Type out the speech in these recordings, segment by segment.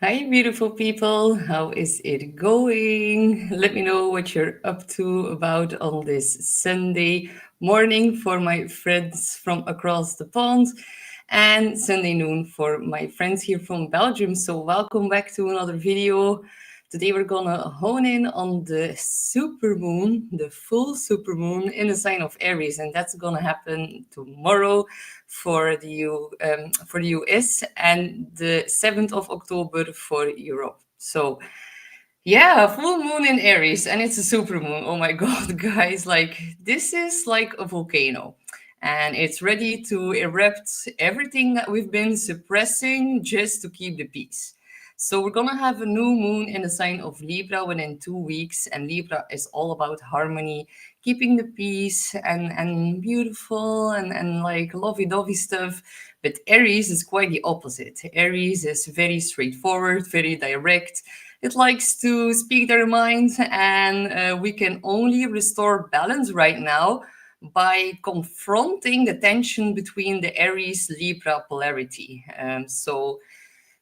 Hi, beautiful people. How is it going? Let me know what you're up to about on this Sunday morning for my friends from across the pond and Sunday noon for my friends here from Belgium. So, welcome back to another video. Today, we're gonna hone in on the supermoon, the full supermoon in the sign of Aries, and that's gonna happen tomorrow for the US and the 7th of October for Europe. So yeah, full moon in Aries and it's a super moon. Oh my god, guys, like this is like a volcano. And it's ready to erupt everything that we've been suppressing just to keep the peace. So we're gonna have a new moon in the sign of Libra within 2 weeks, and Libra is all about harmony, keeping the peace and beautiful and like lovey-dovey stuff. But Aries is quite the opposite. Aries is very straightforward, very direct. It likes to speak their mind, and we can only restore balance right now by confronting the tension between the Aries Libra polarity. So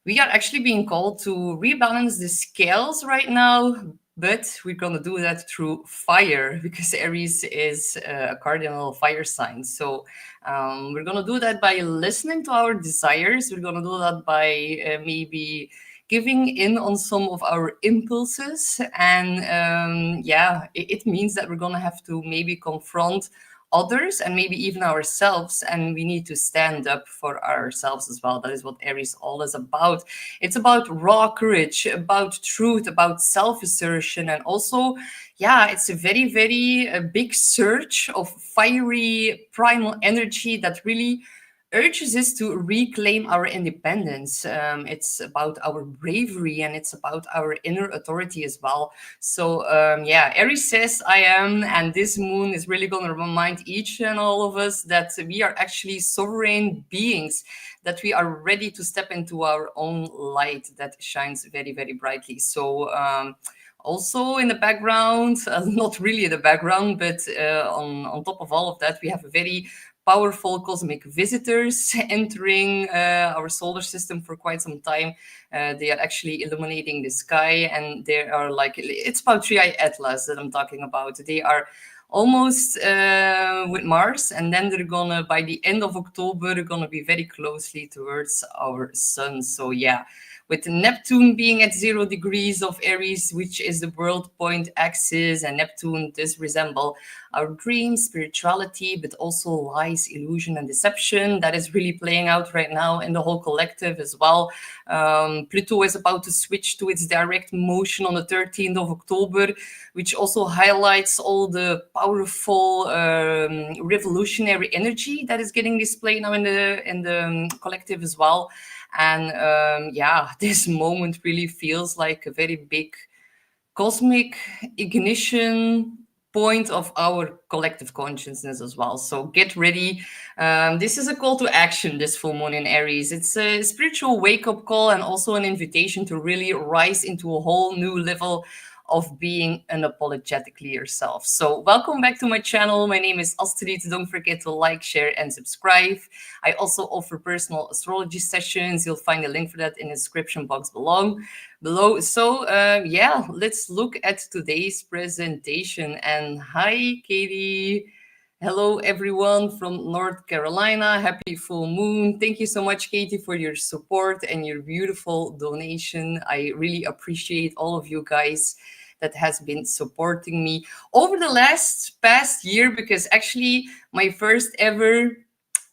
we are actually being called to rebalance the scales right now, but we're going to do that through fire because Aries is a cardinal fire sign. So we're going to do that by listening to our desires. We're going to do that by maybe giving in on some of our impulses. And yeah, it means that we're going to have to maybe confront others and maybe even ourselves, and we need to stand up for ourselves as well. That is what Aries all is about. It's about raw courage, about truth, about self-assertion, and also yeah, it's a very big surge of fiery primal energy that really urges us to reclaim our independence. It's about our bravery and it's about our inner authority as well. So yeah, Aries says I am, and this moon is really going to remind each and all of us that we are actually sovereign beings, that we are ready to step into our own light that shines very brightly. So also in the background, not really in the background, but on top of all of that, we have a very powerful cosmic visitors entering our solar system for quite some time. They are actually illuminating the sky, and they are like, it's about 3i Atlas that I'm talking about. They are almost with Mars, and then they're gonna, by the end of October, they're gonna be very closely towards our sun. So yeah, with Neptune being at 0 degrees of Aries, which is the world point axis, and Neptune does resemble our dreams, spirituality, but also lies, illusion, and deception. That is really playing out right now in the whole collective as well. Pluto is about to switch to its direct motion on the 13th of October, which also highlights all the powerful revolutionary energy that is getting displayed now in the collective as well. And yeah, this moment really feels like a very big cosmic ignition point of our collective consciousness as well. So get ready. This is a call to action, this full moon in Aries. It's a spiritual wake up call and also an invitation to really rise into a whole new level of being unapologetically yourself. So welcome back to my channel. My name is Astrid. Don't forget to like, share, and subscribe. I also offer personal astrology sessions. You'll find a link for that in the description box below. So yeah, let's look at today's presentation. And hi, Katie. Hello, everyone from North Carolina. Happy full moon. Thank you so much, Katie, for your support and your beautiful donation. I really appreciate all of you guys that has been supporting me over the past year, because actually my first ever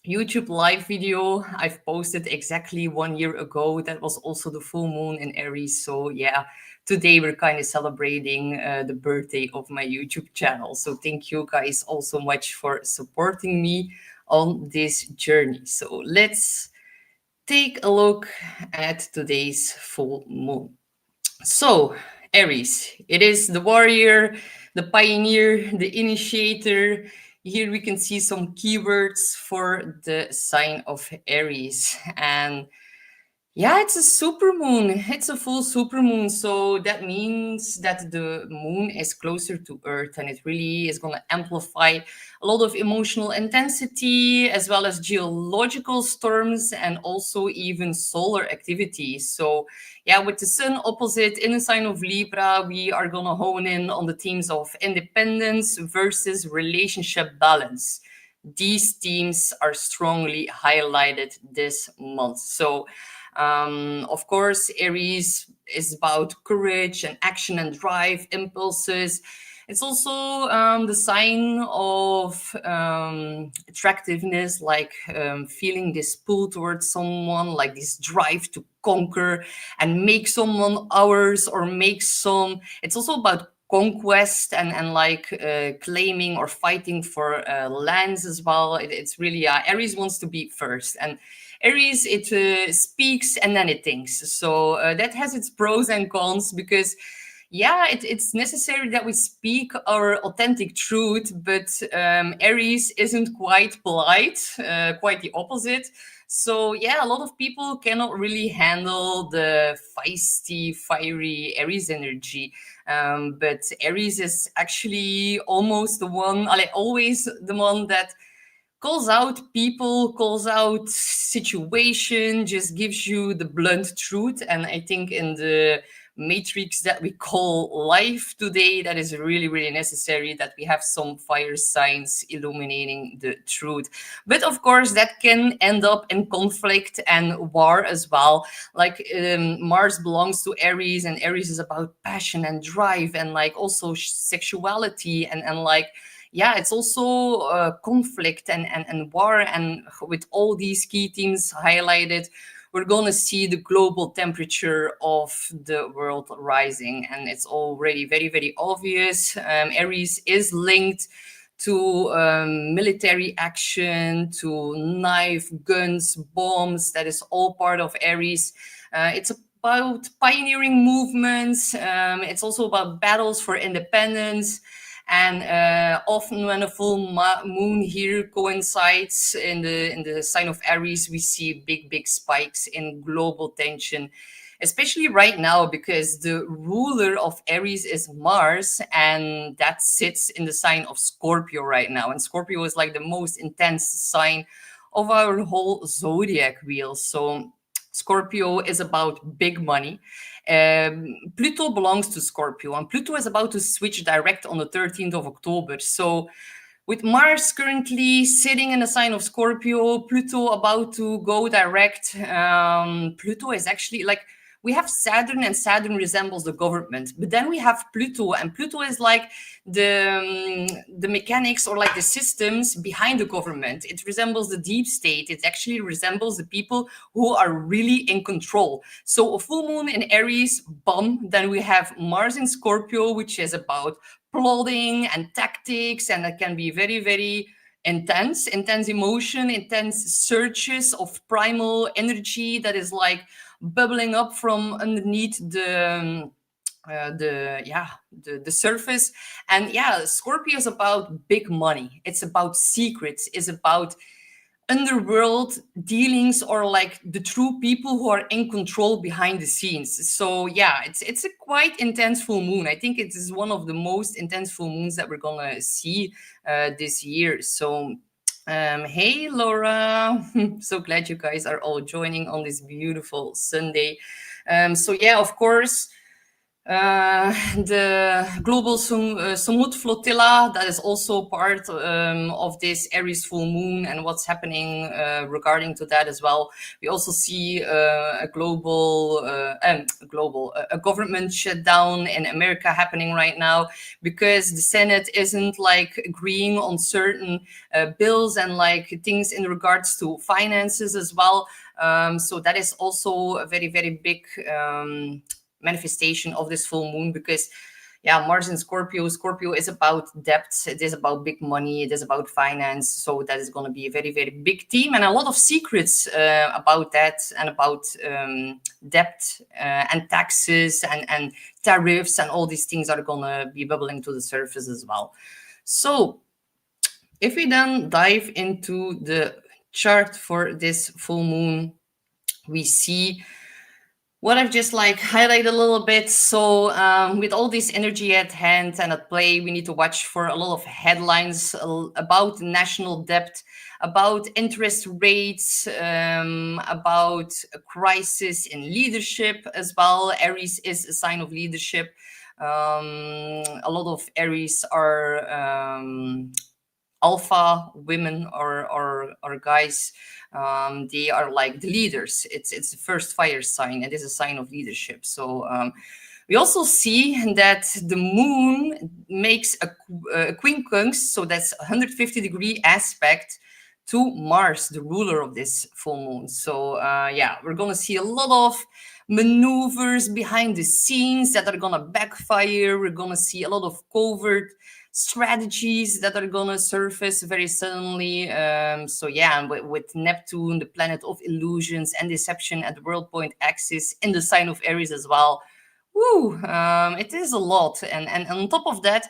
YouTube live video I've posted exactly 1 year ago. That was also the full moon in Aries. So yeah, today we're kind of celebrating the birthday of my YouTube channel. So thank you guys all so much for supporting me on this journey. So let's take a look at today's full moon. So Aries, it is the warrior, the pioneer, the initiator. Here we can see some keywords for the sign of Aries. And Yeah, it's a super moon. It's a full super moon. So that means that the moon is closer to Earth and it really is going to amplify a lot of emotional intensity as well as geological storms and also even solar activity. So, yeah, with the sun opposite in the sign of Libra, we are going to hone in on the themes of independence versus relationship balance. These themes are strongly highlighted this month. So, of course, Aries is about courage and action and drive, impulses. It's also the sign of attractiveness, like feeling this pull towards someone, like this drive to conquer and make someone ours or make some. It's also about conquest and like claiming or fighting for lands as well. It's really Aries wants to be first, and Aries, it speaks and then it thinks. So that has its pros and cons because, yeah, it's necessary that we speak our authentic truth, but Aries isn't quite polite, quite the opposite. So, yeah, a lot of people cannot really handle the feisty, fiery Aries energy. But Aries is actually almost the one, always the one that calls out people, calls out situation, just gives you the blunt truth. And I think in the matrix that we call life today, that is really, really necessary that we have some fire signs illuminating the truth. But of course, that can end up in conflict and war as well. Like Mars belongs to Aries, and Aries is about passion and drive and like also sexuality and like yeah, it's also conflict and war. And with all these key themes highlighted, we're going to see the global temperature of the world rising. And it's already very, very obvious. Aries is linked to military action, to knife, guns, bombs. That is all part of Aries. It's about pioneering movements. It's also about battles for independence. And often when a full moon here coincides in the sign of Aries, we see big spikes in global tension, especially right now because the ruler of Aries is Mars, and that sits in the sign of Scorpio right now. And Scorpio is like the most intense sign of our whole zodiac wheel. So Scorpio is about big money. Pluto belongs to Scorpio, and Pluto is about to switch direct on the 13th of October. So, with Mars currently sitting in the sign of Scorpio, Pluto about to go direct, Pluto is actually like we have Saturn, and Saturn resembles the government, but then we have Pluto, and Pluto is like the mechanics or like the systems behind the government. It resembles the deep state. It actually resembles the people who are really in control. So a full moon in Aries, bomb. Then we have Mars in Scorpio, which is about plotting and tactics, and that can be very, very intense emotion, intense searches of primal energy that is like bubbling up from underneath the surface. And yeah, Scorpio is about big money, it's about secrets, it's about underworld dealings, or like the true people who are in control behind the scenes. So yeah, it's a quite intense full moon. I think it is one of the most intense full moons that we're gonna see this year. So hey Laura, so glad you guys are all joining on this beautiful Sunday. So yeah, of course, the global Samut flotilla, that is also part of this Aries full moon, and what's happening regarding to that as well. We also see a a government shutdown in America happening right now because the Senate isn't like agreeing on certain bills and like things in regards to finances as well. So that is also a very, very big manifestation of this full moon because yeah, Mars in Scorpio is about depth, it is about big money, it is about finance. So that is going to be a very, very big theme, and a lot of secrets about that, and about debt and taxes and tariffs, and all these things are going to be bubbling to the surface as well. So if we then dive into the chart for this full moon, we see what I've just like highlighted a little bit. So, with all this energy at hand and at play, we need to watch for a lot of headlines about national debt, about interest rates, about a crisis in leadership as well. Aries is a sign of leadership. A lot of Aries are alpha women or guys. They are like the leaders. It's the first fire sign. It is a sign of leadership. So we also see that the moon makes a quincunx, so that's 150-degree aspect to Mars, the ruler of this full moon. So yeah, we're gonna see a lot of maneuvers behind the scenes that are gonna backfire. We're gonna see a lot of covert strategies that are gonna surface very suddenly. So yeah, and with Neptune, the planet of illusions and deception at the world point axis in the sign of Aries as well. Woo! It is a lot, and on top of that,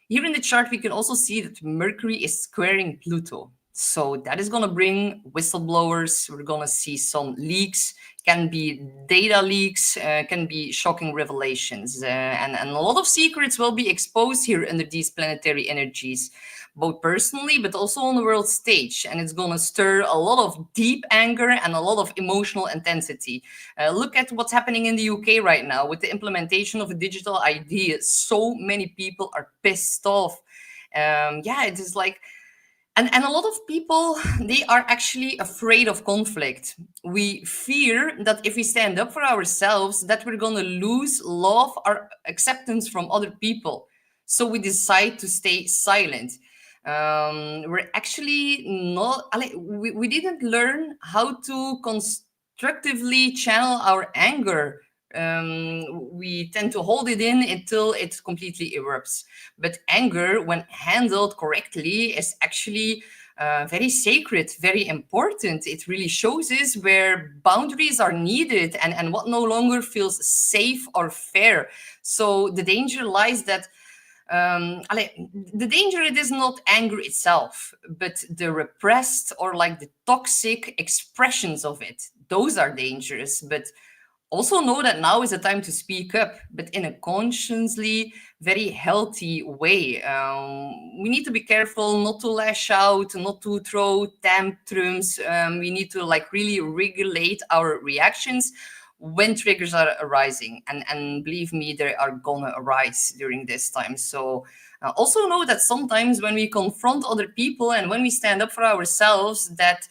here in the chart we can also see that Mercury is squaring Pluto. So that is gonna bring whistleblowers. We're gonna see some leaks, can be data leaks, can be shocking revelations, and a lot of secrets will be exposed here under these planetary energies, both personally but also on the world stage. And it's gonna stir a lot of deep anger and a lot of emotional intensity. Look at what's happening in the UK right now with the implementation of a digital ID. So many people are pissed off. Yeah, it is like, and a lot of people, they are actually afraid of conflict. We fear that if we stand up for ourselves, that we're gonna lose love or acceptance from other people. So we decide to stay silent. We're actually not, we didn't learn how to constructively channel our anger. We tend to hold it in until it completely erupts. But anger, when handled correctly, is actually very sacred, very important. It really shows us where boundaries are needed and what no longer feels safe or fair. So the danger lies that the danger, it is not anger itself, but the repressed or like the toxic expressions of it. Those are dangerous. But also know that now is the time to speak up, but in a consciously very healthy way. We need to be careful not to lash out, not to throw tantrums. We need to like really regulate our reactions when triggers are arising, and believe me, they are gonna arise during this time. So also know that sometimes when we confront other people and when we stand up for ourselves, that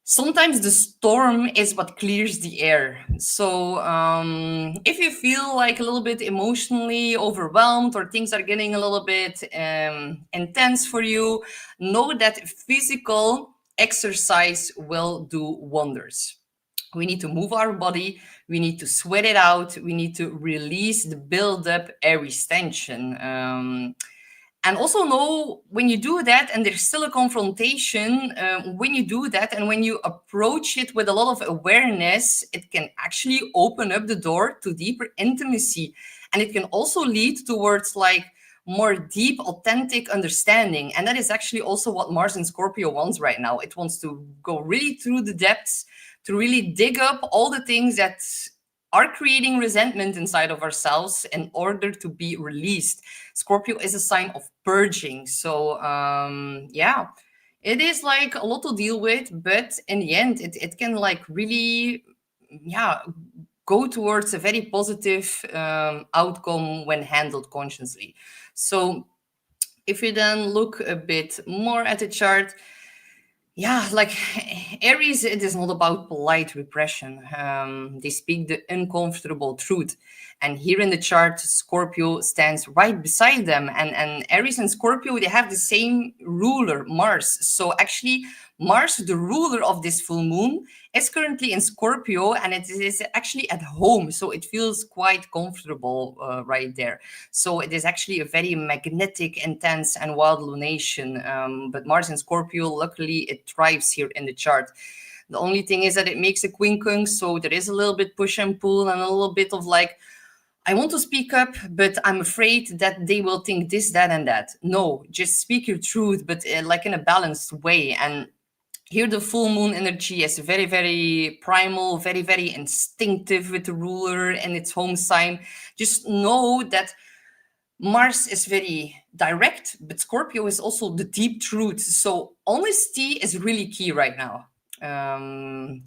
sometimes the storm is what clears the air. So if you feel like a little bit emotionally overwhelmed or things are getting a little bit intense for you, know that physical exercise will do wonders. We need to move our body, we need to sweat it out, we need to release the build-up Aries tension. And also know when you do that and there's still a confrontation, when you do that and when you approach it with a lot of awareness, it can actually open up the door to deeper intimacy. And it can also lead towards like more deep, authentic understanding. And that is actually also what Mars in Scorpio wants right now. It wants to go really through the depths, to really dig up all the things that are creating resentment inside of ourselves in order to be released. Scorpio is a sign of purging. So yeah, it is like a lot to deal with, but in the end, it can like really, yeah, go towards a very positive outcome when handled consciously. So if you then look a bit more at the chart, yeah, like Aries, it is not about polite repression. They speak the uncomfortable truth. And here in the chart, Scorpio stands right beside them. And Aries and Scorpio, they have the same ruler, Mars. So actually, Mars, the ruler of this full moon, is currently in Scorpio and it is actually at home. So it feels quite comfortable right there. So it is actually a very magnetic, intense, and wild lunation. But Mars in Scorpio, luckily, it thrives here in the chart. The only thing is that it makes a quincunx, so there is a little bit push and pull and a little bit of like, I want to speak up, but I'm afraid that they will think this, that, and that. No, just speak your truth, but like in a balanced way. And Here the full moon energy is very, very primal, very, very instinctive with the ruler and its home sign. Just know that Mars is very direct, but Scorpio is also the deep truth. So honesty is really key right now. Um,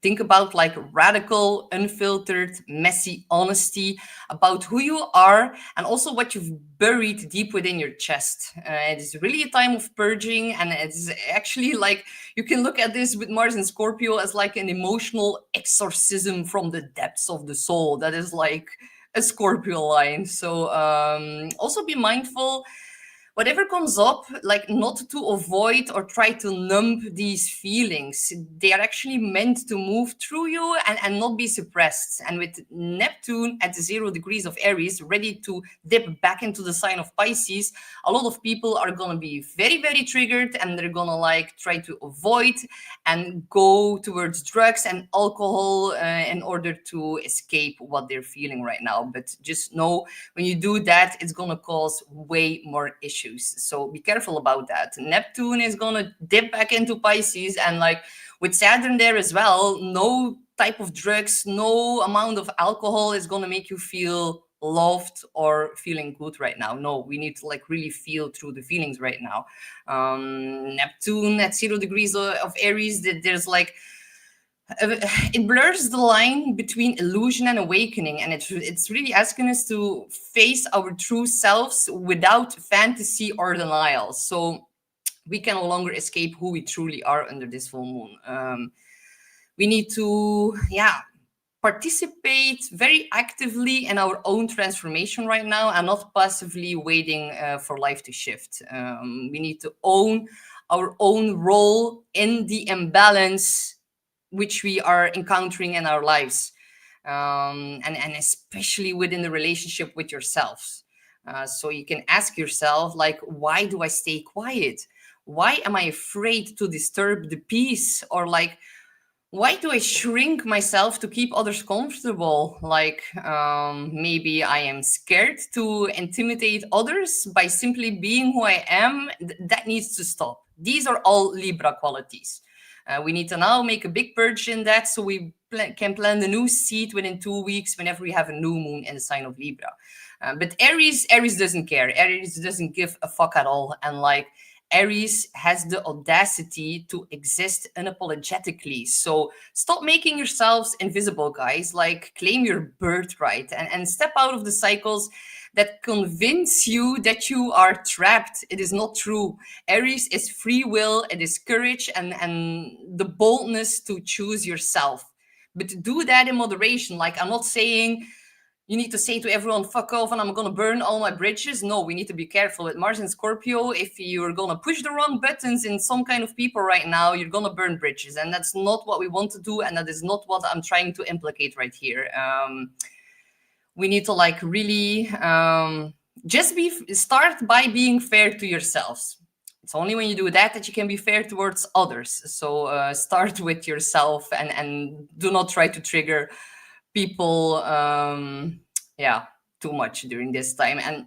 think about like radical, unfiltered, messy honesty about who you are and also what you've buried deep within your chest. It is really a time of purging, and it's actually like you can look at this with Mars and Scorpio as like an emotional exorcism from the depths of the soul. That is like a Scorpio line. So also be mindful whatever comes up, like not to avoid or try to numb these feelings. They are actually meant to move through you and not be suppressed. And with Neptune at 0 degrees of Aries, ready to dip back into the sign of Pisces, a lot of people are going to be very, very triggered, and they're going to like try to avoid and go towards drugs and alcohol in order to escape what they're feeling right now. But just know when you do that, it's going to cause way more issues. So be careful about that. Neptune is going to dip back into Pisces, and like with Saturn there as well, no type of drugs, no amount of alcohol is going to make you feel loved or feeling good right now. No, we need to like really feel through the feelings right now. Neptune at 0 degrees of Aries, there's like it blurs the line between illusion and awakening, and it's really asking us to face our true selves without fantasy or denial. So we can no longer escape who we truly are under this full moon. We need to, yeah, participate very actively in our own transformation right now and not passively waiting for life to shift. We need to own our own role in the imbalance which we are encountering in our lives, and especially within the relationship with yourselves. So you can ask yourself, like, why do I stay quiet? Why am I afraid to disturb the peace? Or like, why do I shrink myself to keep others comfortable? Like, maybe I am scared to intimidate others by simply being who I am. That needs to stop. These are all Libra qualities. We need to now make a big purge in that, so we can plant a new seed within 2 weeks whenever we have a new moon in the sign of Libra. But Aries doesn't care. Aries doesn't give a fuck at all. And like, Aries has the audacity to exist unapologetically. So stop making yourselves invisible, guys. Like, claim your birthright and step out of the cycles that convince you that you are trapped. It is not true. Aries is free will, it is courage and the boldness to choose yourself. But do that in moderation. Like, I'm not saying you need to say to everyone, fuck off and I'm going to burn all my bridges. No, we need to be careful. With Mars and Scorpio, if you're going to push the wrong buttons in some kind of people right now, you're going to burn bridges. And that's not what we want to do. And that is not what I'm trying to implicate right here. We need to like really just start by being fair to yourselves. It's only when you do that that you can be fair towards others. So start with yourself and do not try to trigger people yeah, too much during this time. And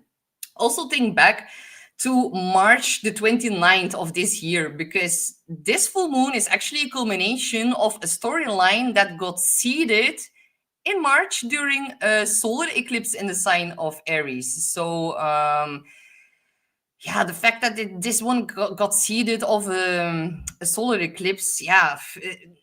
also think back to March the 29th of this year, because this full moon is actually a culmination of a storyline that got seeded in March during a solar eclipse in the sign of Aries. So yeah, the fact that this one got seeded of a solar eclipse, yeah,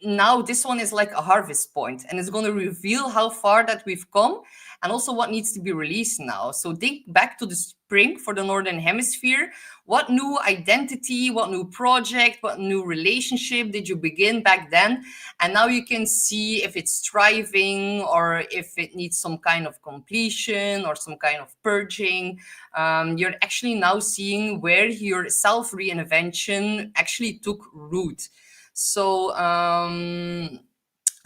now this one is like a harvest point, and it's going to reveal how far that we've come and also what needs to be released now. So think back to the spring for the Northern Hemisphere. What new identity, what new project, what new relationship did you begin back then? And now you can see if it's thriving or if it needs some kind of completion or some kind of purging. You're actually now seeing where your self reinvention actually took root. So,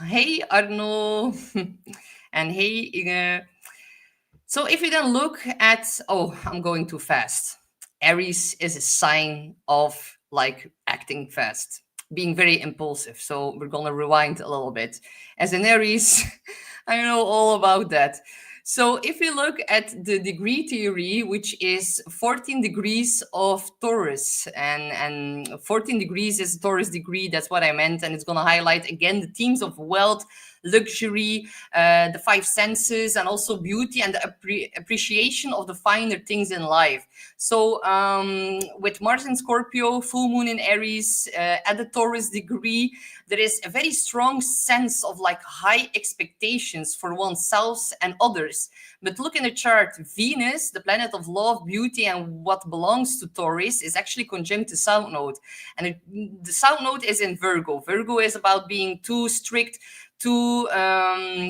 hey, Arno, and hey, Inge. So, if you then look at, oh, I'm going too fast. Aries is a sign of like acting fast, being very impulsive. So, we're going to rewind a little bit. As an Aries, I know all about that. So if we look at the degree theory, which is 14 degrees of Taurus, and 14 degrees is Taurus degree, that's what I meant, and it's going to highlight again the themes of wealth, luxury, the five senses, and also beauty and the appreciation of the finer things in life. So with Mars in Scorpio, full moon in Aries, at the Taurus degree, there is a very strong sense of like high expectations for oneself and others. But look in the chart, Venus, the planet of love, beauty, and what belongs to Taurus, is actually conjunct to South Node. And the South Node is in Virgo. Virgo is about being too strict, too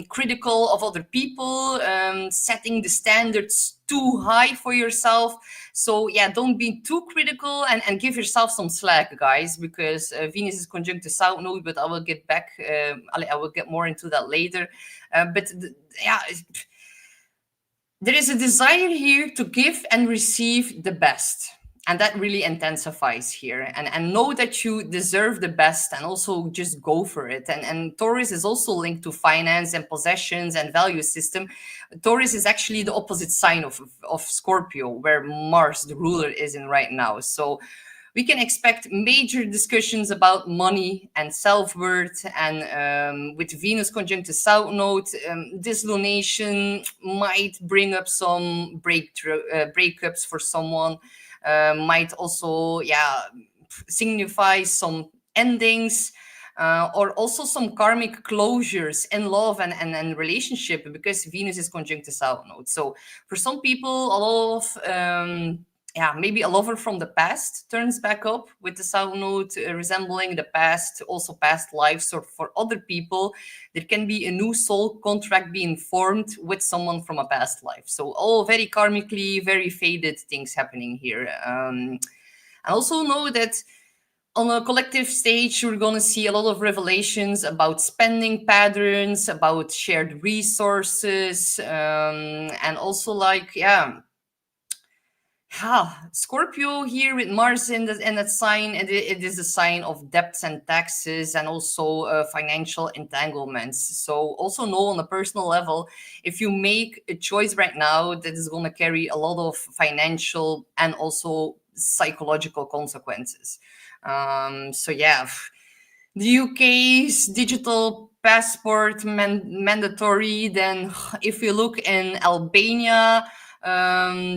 critical of other people, setting the standards too high for yourself. So yeah, don't be too critical, and give yourself some slack, guys, because Venus is conjunct to South Node, but I will get back, I will get more into that later. Yeah, there is a desire here to give and receive the best. And that really intensifies here. And know that you deserve the best, and also just go for it. And Taurus is also linked to finance and possessions and value system. Taurus is actually the opposite sign of Scorpio, where Mars, the ruler, is in right now. So we can expect major discussions about money and self-worth, and with Venus conjunct to South Node, this lunation might bring up some breakups for someone, might also, yeah, signify some endings, or also some karmic closures in love and relationship, because Venus is conjunct to South Node. So for some people, a lot of yeah, maybe a lover from the past turns back up with the South Node, resembling the past, also past lives. Or for other people, there can be a new soul contract being formed with someone from a past life. So all very karmically, very faded things happening here. I also know that on a collective stage, we're going to see a lot of revelations about spending patterns, about shared resources, and also like, yeah, Scorpio here with Mars in that sign, it is a sign of debts and taxes, and also financial entanglements. So also know on a personal level, if you make a choice right now, that is going to carry a lot of financial and also psychological consequences. So yeah, the UK's digital passport mandatory. Then if you look in Albania,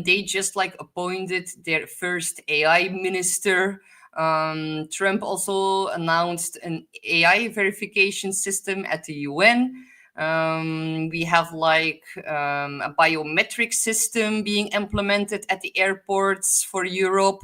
they just like appointed their first AI minister. Trump also announced an AI verification system at the UN. We have like a biometric system being implemented at the airports for Europe.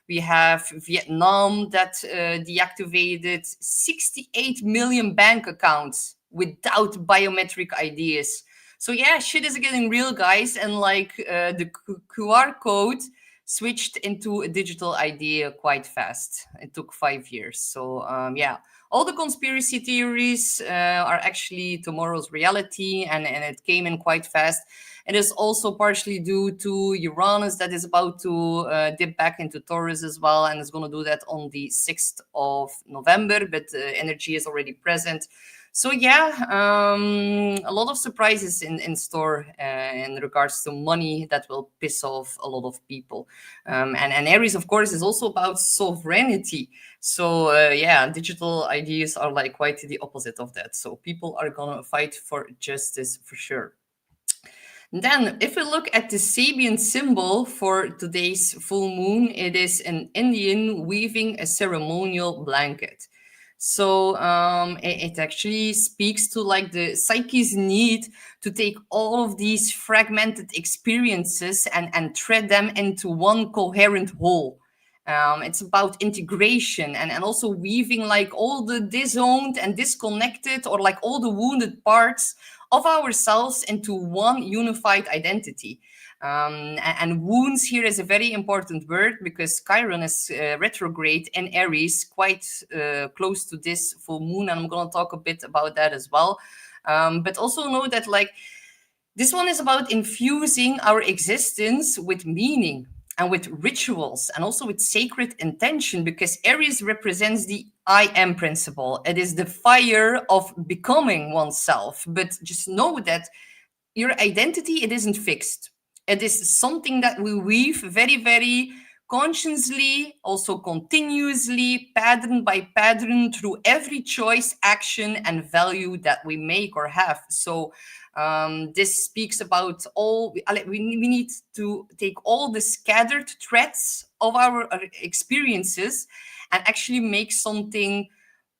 We have Vietnam that deactivated 68 million bank accounts without biometric IDs. So yeah, shit is getting real, guys. And like the QR code switched into a digital ID quite fast. It took 5 years. So yeah, all the conspiracy theories are actually tomorrow's reality, and it came in quite fast. It is also partially due to Uranus that is about to dip back into Taurus as well, and is going to do that on the 6th of November, but energy is already present. So yeah, a lot of surprises in store in regards to money that will piss off a lot of people. And Aries, of course, is also about sovereignty. So yeah, digital ideas are like quite the opposite of that. So people are gonna fight for justice for sure. Then, if we look at the Sabian symbol for today's full moon, it is an Indian weaving a ceremonial blanket. So it actually speaks to like the psyche's need to take all of these fragmented experiences and thread them into one coherent whole. It's about integration and also weaving like all the disowned and disconnected, or like all the wounded parts of ourselves into one unified identity. And wounds here is a very important word, because Chiron is retrograde in Aries, quite close to this full moon, and I'm going to talk a bit about that as well. But also know that like this one is about infusing our existence with meaning and with rituals, and also with sacred intention, because Aries represents the I am principle. It is the fire of becoming oneself. But just know that your identity, it isn't fixed. It is something that we weave very, very consciously, also continuously, pattern by pattern, through every choice, action, and value that we make or have. So this speaks about all, we need to take all the scattered threads of our experiences and actually make something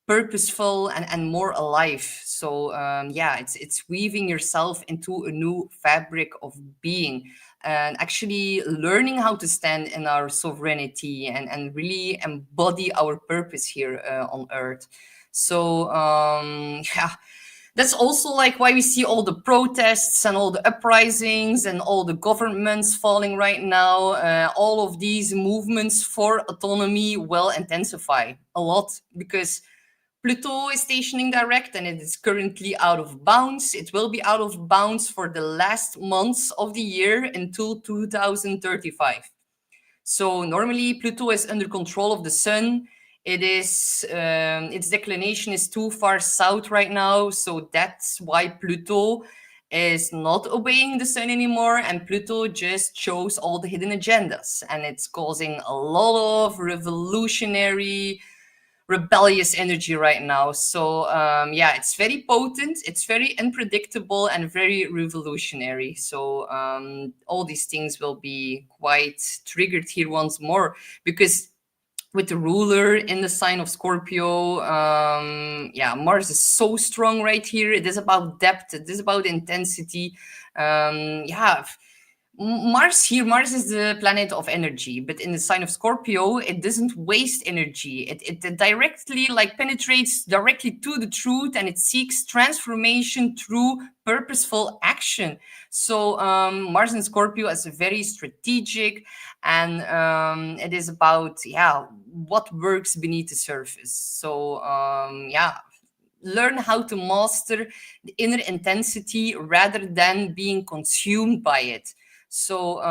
purposeful and more alive. So yeah, it's weaving yourself into a new fabric of being and actually learning how to stand in our sovereignty and really embody our purpose here on earth. So yeah, that's also like why we see all the protests and all the uprisings and all the governments falling right now. All of these movements for autonomy will intensify a lot because Pluto is stationing direct and it is currently out of bounds. It will be out of bounds for the last months of the year until 2035. So normally Pluto is under control of the Sun. It is its declination is too far south right now, so that's why Pluto is not obeying the Sun anymore, and Pluto just shows all the hidden agendas, and it's causing a lot of revolutionary rebellious energy right now. So yeah, it's very potent, it's very unpredictable, and very revolutionary. So all these things will be quite triggered here once more because with the ruler in the sign of Scorpio, yeah, Mars is so strong right here. It is about depth, it is about intensity. Yeah, Mars here, Mars is the planet of energy, but in the sign of Scorpio, it doesn't waste energy. It directly like penetrates directly to the truth and it seeks transformation through purposeful action. So Mars in Scorpio is very strategic and it is about, yeah, what works beneath the surface. So yeah, learn how to master the inner intensity rather than being consumed by it. So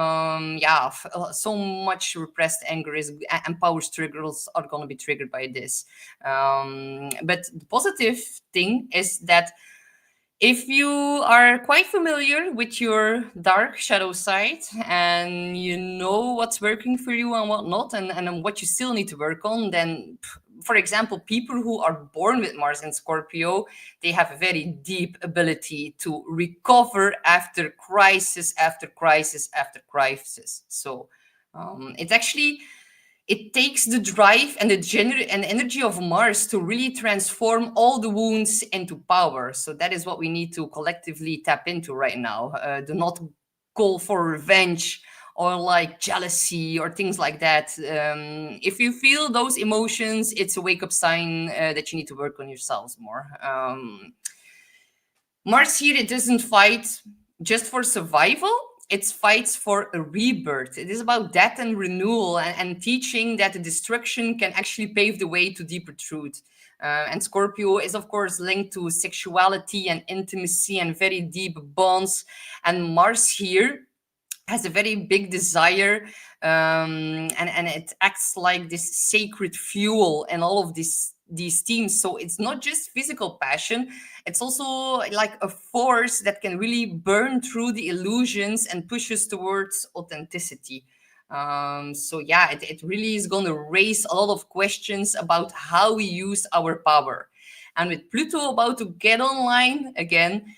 yeah, so much repressed anger is and power struggles are going to be triggered by this. But the positive thing is that if you are quite familiar with your dark shadow side and you know what's working for you and what not, and what you still need to work on, then, for example, people who are born with Mars in Scorpio, they have a very deep ability to recover after crisis, after crisis, after crisis. So it's actually it takes the drive and the and energy of Mars to really transform all the wounds into power. So that is what we need to collectively tap into right now. Do not call for revenge or like jealousy or things like that. If you feel those emotions, it's a wake up sign that you need to work on yourselves more. Mars here, it doesn't fight just for survival. It fights for a rebirth. It is about death and renewal and teaching that the destruction can actually pave the way to deeper truth. And Scorpio is, of course, linked to sexuality and intimacy and very deep bonds. And Mars here has a very big desire, and it acts like this sacred fuel and all of these themes. So it's not just physical passion, it's also like a force that can really burn through the illusions and push us towards authenticity. So yeah, it really is going to raise a lot of questions about how we use our power. And with Pluto about to get online again,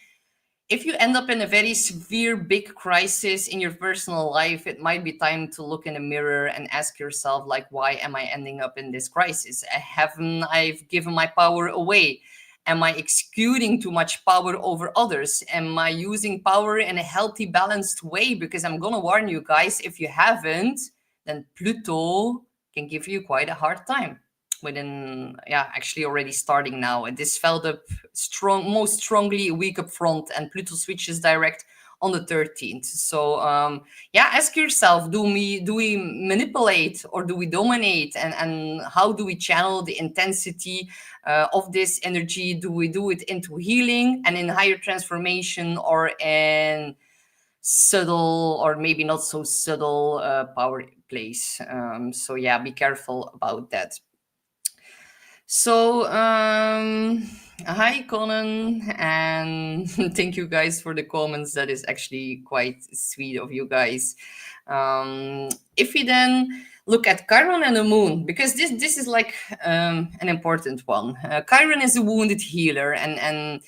if you end up in a very severe big crisis in your personal life, it might be time to look in the mirror and ask yourself, like, why am I ending up in this crisis? Haven't I given my power away? Am I executing too much power over others? Am I using power in a healthy, balanced way? Because I'm gonna warn you guys, if you haven't, then Pluto can give you quite a hard time within, yeah, actually already starting now. And this felt up strong, most strongly a week up front, and Pluto switches direct on the 13th. So yeah, ask yourself, do we manipulate or do we dominate, and how do we channel the intensity of this energy? Do we do it into healing and in higher transformation, or in subtle or maybe not so subtle power plays? So yeah, be careful about that. So, hi Conan, and thank you guys for the comments. That is actually quite sweet of you guys. If we then look at Chiron and the Moon, because this is like an important one. Chiron is a wounded healer, and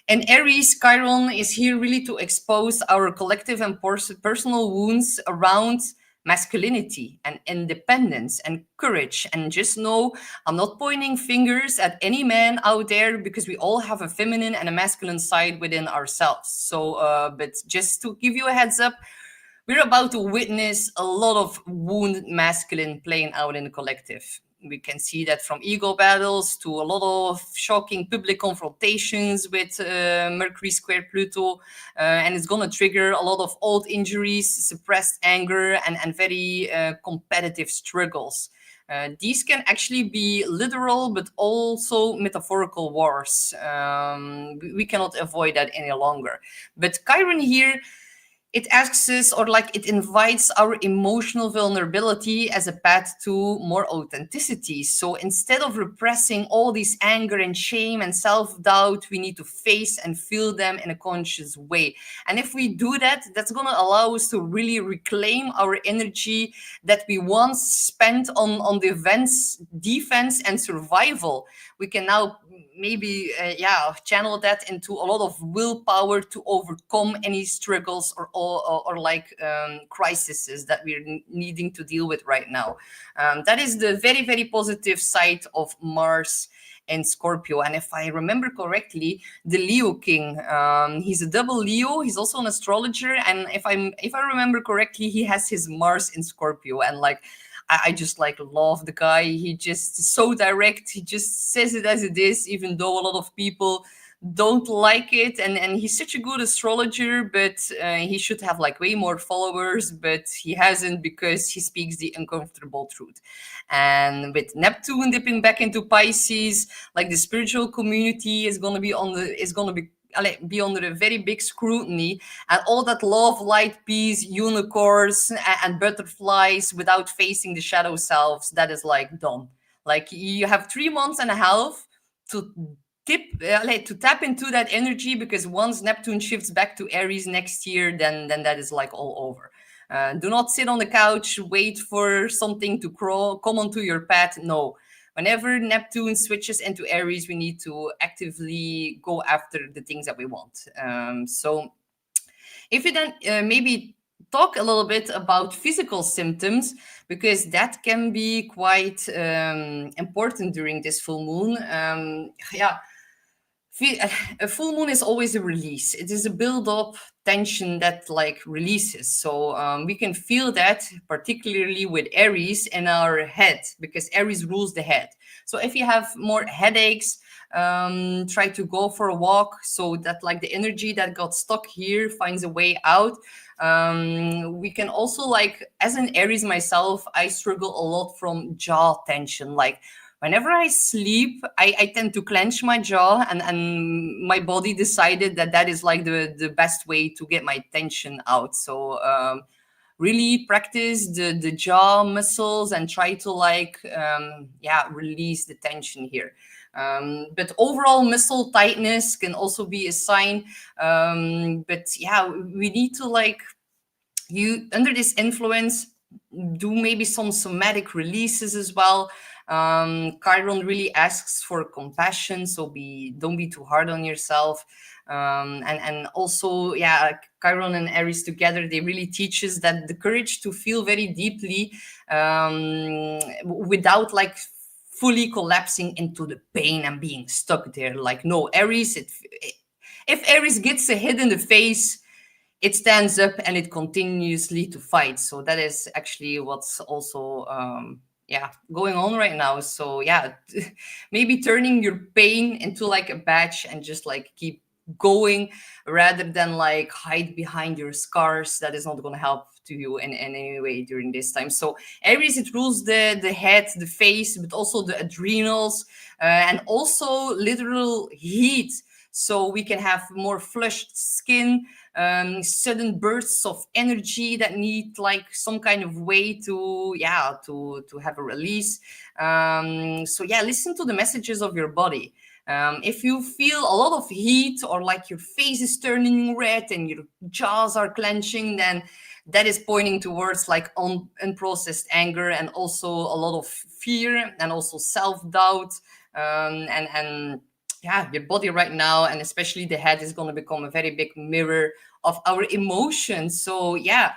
Aries Chiron is here really to expose our collective and personal wounds around masculinity and independence and courage. And just know I'm not pointing fingers at any man out there because we all have a feminine and a masculine side within ourselves. So, but just to give you a heads up, we're about to witness a lot of wounded masculine playing out in the collective. We can see that from ego battles to a lot of shocking public confrontations with Mercury square Pluto, and it's going to trigger a lot of old injuries, suppressed anger, and very competitive struggles. These can actually be literal, but also metaphorical wars. We cannot avoid that any longer. But Chiron here, it asks us, or like it invites our emotional vulnerability as a path to more authenticity. So instead of repressing all this anger and shame and self-doubt, we need to face and feel them in a conscious way. And if we do that, that's going to allow us to really reclaim our energy that we once spent on defense and survival. We can now maybe channel that into a lot of willpower to overcome any struggles or like crises that we're needing to deal with right now. That is the very, very positive side of Mars and Scorpio. And if I remember correctly, the Leo King, he's a double Leo. He's also an astrologer, and if I remember correctly, he has his Mars in Scorpio. And like I just like love the guy. He just is so direct. He just says it as it is, even though a lot of people don't like it. And he's such a good astrologer, but he should have like way more followers, but he hasn't because he speaks the uncomfortable truth. And with Neptune dipping back into Pisces, like the spiritual community is gonna be under a very big scrutiny, and all that love, light, peace, unicorns, and butterflies without facing the shadow selves, that is like done. Like you have 3 months and a half to to tap into that energy, because once Neptune shifts back to Aries next year, then that is like all over. Do not sit on the couch, wait for something to come onto your path. No, whenever Neptune switches into Aries, we need to actively go after the things that we want. So if we then maybe talk a little bit about physical symptoms, because that can be quite important during this full moon. A full moon is always a release. It is a build-up tension that like releases. So we can feel that particularly with Aries in our head, because Aries rules the head. So if you have more headaches, try to go for a walk so that like the energy that got stuck here finds a way out. We can also, like, as an Aries myself, I struggle a lot from jaw tension. Like whenever I sleep, I tend to clench my jaw, and my body decided that is like the best way to get my tension out. So really practice the jaw muscles and try to like release the tension here. But overall muscle tightness can also be a sign. But yeah, we need to like, you under this influence, do maybe some somatic releases as well. Chiron really asks for compassion, so don't be too hard on yourself. And also, yeah, Chiron and Aries together, they really teach us that the courage to feel very deeply, without like fully collapsing into the pain and being stuck there. Like no, Aries, if Aries gets a hit in the face, it stands up and it continuously to fight. So that is actually what's also going on right now. So yeah, maybe turning your pain into like a badge and just like keep going, rather than like hide behind your scars. That is not going to help to you in any way during this time. So Aries, it rules the head, the face, but also the adrenals, and also literal heat. so we can have more flushed skin, sudden bursts of energy that need like some kind of way to, yeah, to have a release. So yeah, listen to the messages of your body. If you feel a lot of heat, or like your face is turning red and your jaws are clenching, then that is pointing towards like unprocessed anger, and also a lot of fear, and also self-doubt. And yeah, your body right now, and especially the head, is going to become a very big mirror of our emotions. So yeah,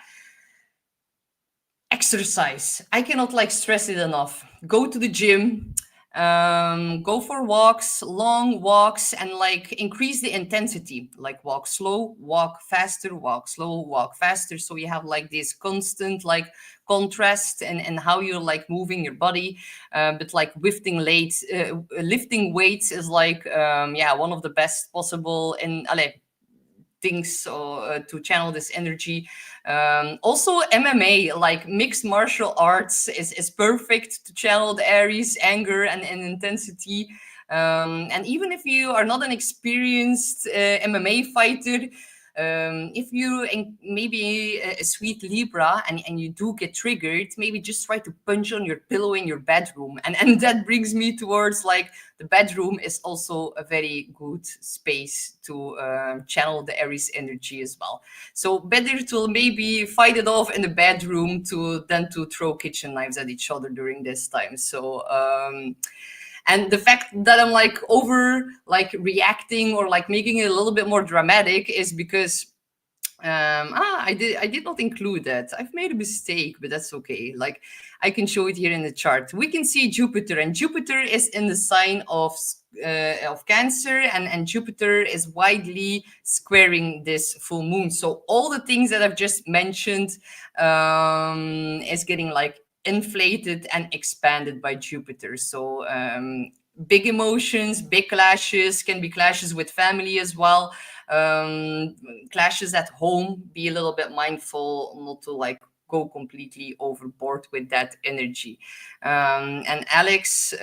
exercise, I cannot like stress it enough. Go to the gym, go for walks, long walks, and like increase the intensity, like walk slow, walk faster, walk slow, walk faster, so you have like this constant like contrast and how you're like moving your body. But like lifting weights is like yeah, one of the best possible in things, so to channel this energy. Also MMA, like mixed martial arts, is perfect to channel the Aries anger and intensity. And even if you are not an experienced MMA fighter, if you maybe a sweet Libra, and you do get triggered, maybe just try to punch on your pillow in your bedroom. And that brings me towards like the bedroom is also a very good space to channel the Aries energy as well. So better to maybe fight it off in the bedroom than to throw kitchen knives at each other during this time. So and the fact that I'm like over like reacting or like making it a little bit more dramatic is because I did not include that. I've made a mistake, but that's okay. Like I can show it here in the chart. We can see Jupiter, and Jupiter is in the sign of Cancer, and Jupiter is widely squaring this full moon. So all the things that I've just mentioned is getting like inflated and expanded by Jupiter. So big emotions, big clashes, can be clashes with family as well, clashes at home. Be a little bit mindful not to like go completely overboard with that energy. And Alex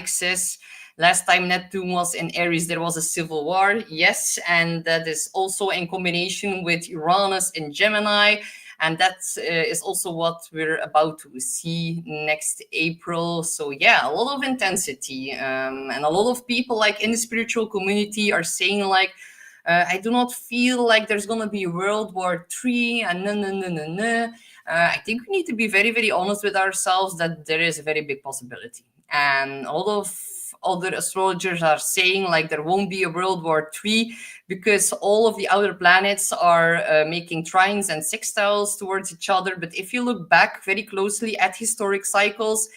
says, last time Neptune was in Aries, there was a civil war. Yes, and that is also in combination with Uranus in Gemini. And that is also what we're about to see next April. So yeah, a lot of intensity. And a lot of people like in the spiritual community are saying like, I do not feel like there's going to be World War III and no, no, no, no, no. I think we need to be very, very honest with ourselves that there is a very big possibility. And a lot of other astrologers are saying like there won't be a World War III because all of the outer planets are making trines and sextiles towards each other. But if you look back very closely at historic cycles,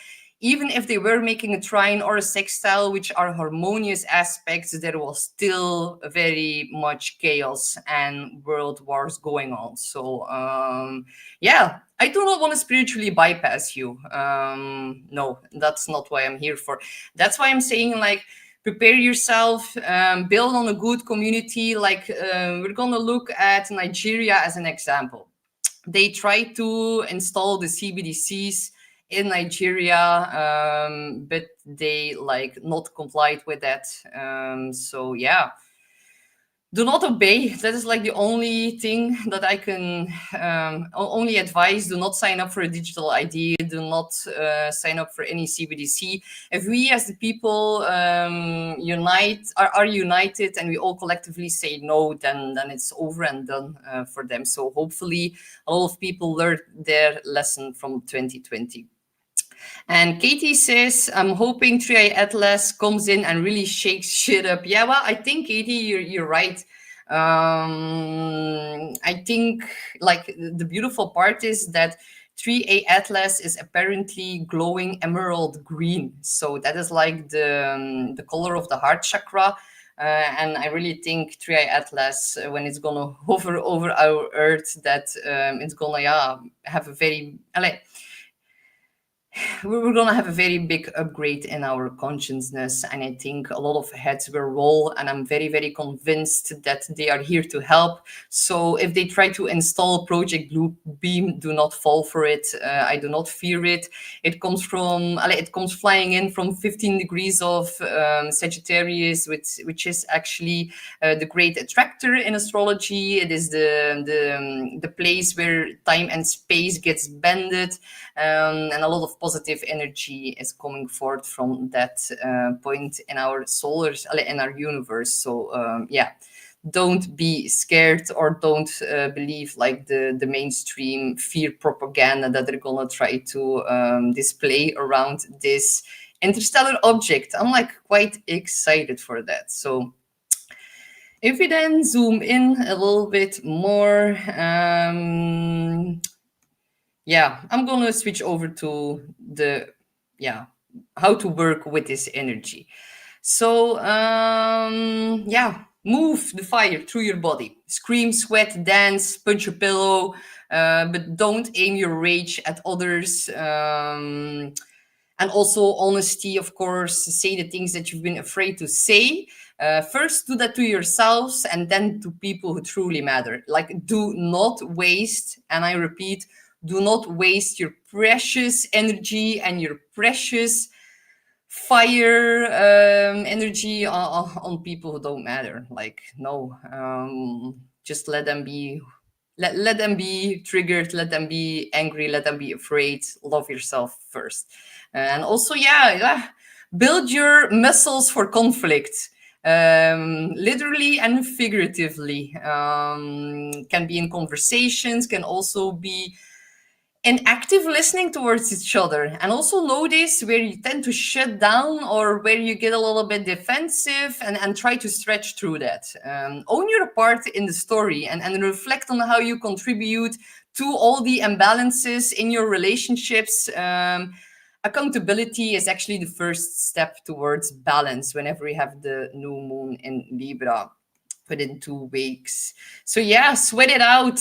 even if they were making a trine or a sextile, which are harmonious aspects, there was still very much chaos and world wars going on. So yeah, I do not want to spiritually bypass you. No, that's not what I'm here for. That's why I'm saying like, prepare yourself, build on a good community. Like we're going to look at Nigeria as an example. They tried to install the CBDCs in Nigeria, but they like not complied with that. So yeah, do not obey. That is like the only thing that I can only advise. Do not sign up for a digital ID. Do not sign up for any CBDC. If we as the people are united and we all collectively say no, then it's over and done for them. So hopefully a lot of people learned their lesson from 2020. And Katie says, I'm hoping 3i Atlas comes in and really shakes shit up. Yeah, well, I think, Katie, you're right. I think like the beautiful part is that 3A Atlas is apparently glowing emerald green. So that is like the color of the heart chakra. And I really think 3i Atlas, when it's gonna hover over our Earth, that it's gonna have a very we're gonna have a very big upgrade in our consciousness, and I think a lot of heads will roll, and I'm very very convinced that they are here to help. So if they try to install Project Blue Beam, do not fall for it. I do not fear it. It comes flying in from 15 degrees of Sagittarius, which is actually the great attractor in astrology. It is the place where time and space gets bended, and a lot of positive energy is coming forth from that point in our in our universe. So yeah, don't be scared, or don't believe like the mainstream fear propaganda that they're gonna try to display around this interstellar object. I'm like quite excited for that. So if we then zoom in a little bit more, yeah, I'm gonna switch over to the, yeah, how to work with this energy. So yeah, move the fire through your body. Scream, sweat, dance, punch your pillow, but don't aim your rage at others. And also honesty, of course. Say the things that you've been afraid to say. First, do that to yourselves, and then to people who truly matter. Like, do not waste, and I repeat, do not waste your precious energy and your precious fire energy on people who don't matter. Like, no, just let them be. Let them be triggered, let them be angry, let them be afraid. Love yourself first. And also, yeah, build your muscles for conflict, literally and figuratively. Can be in conversations, can also be and active listening towards each other. And also notice where you tend to shut down, or where you get a little bit defensive, and try to stretch through that. Own your part in the story, and reflect on how you contribute to all the imbalances in your relationships. Accountability is actually the first step towards balance whenever we have the new moon in Libra within 2 weeks. So yeah, sweat it out.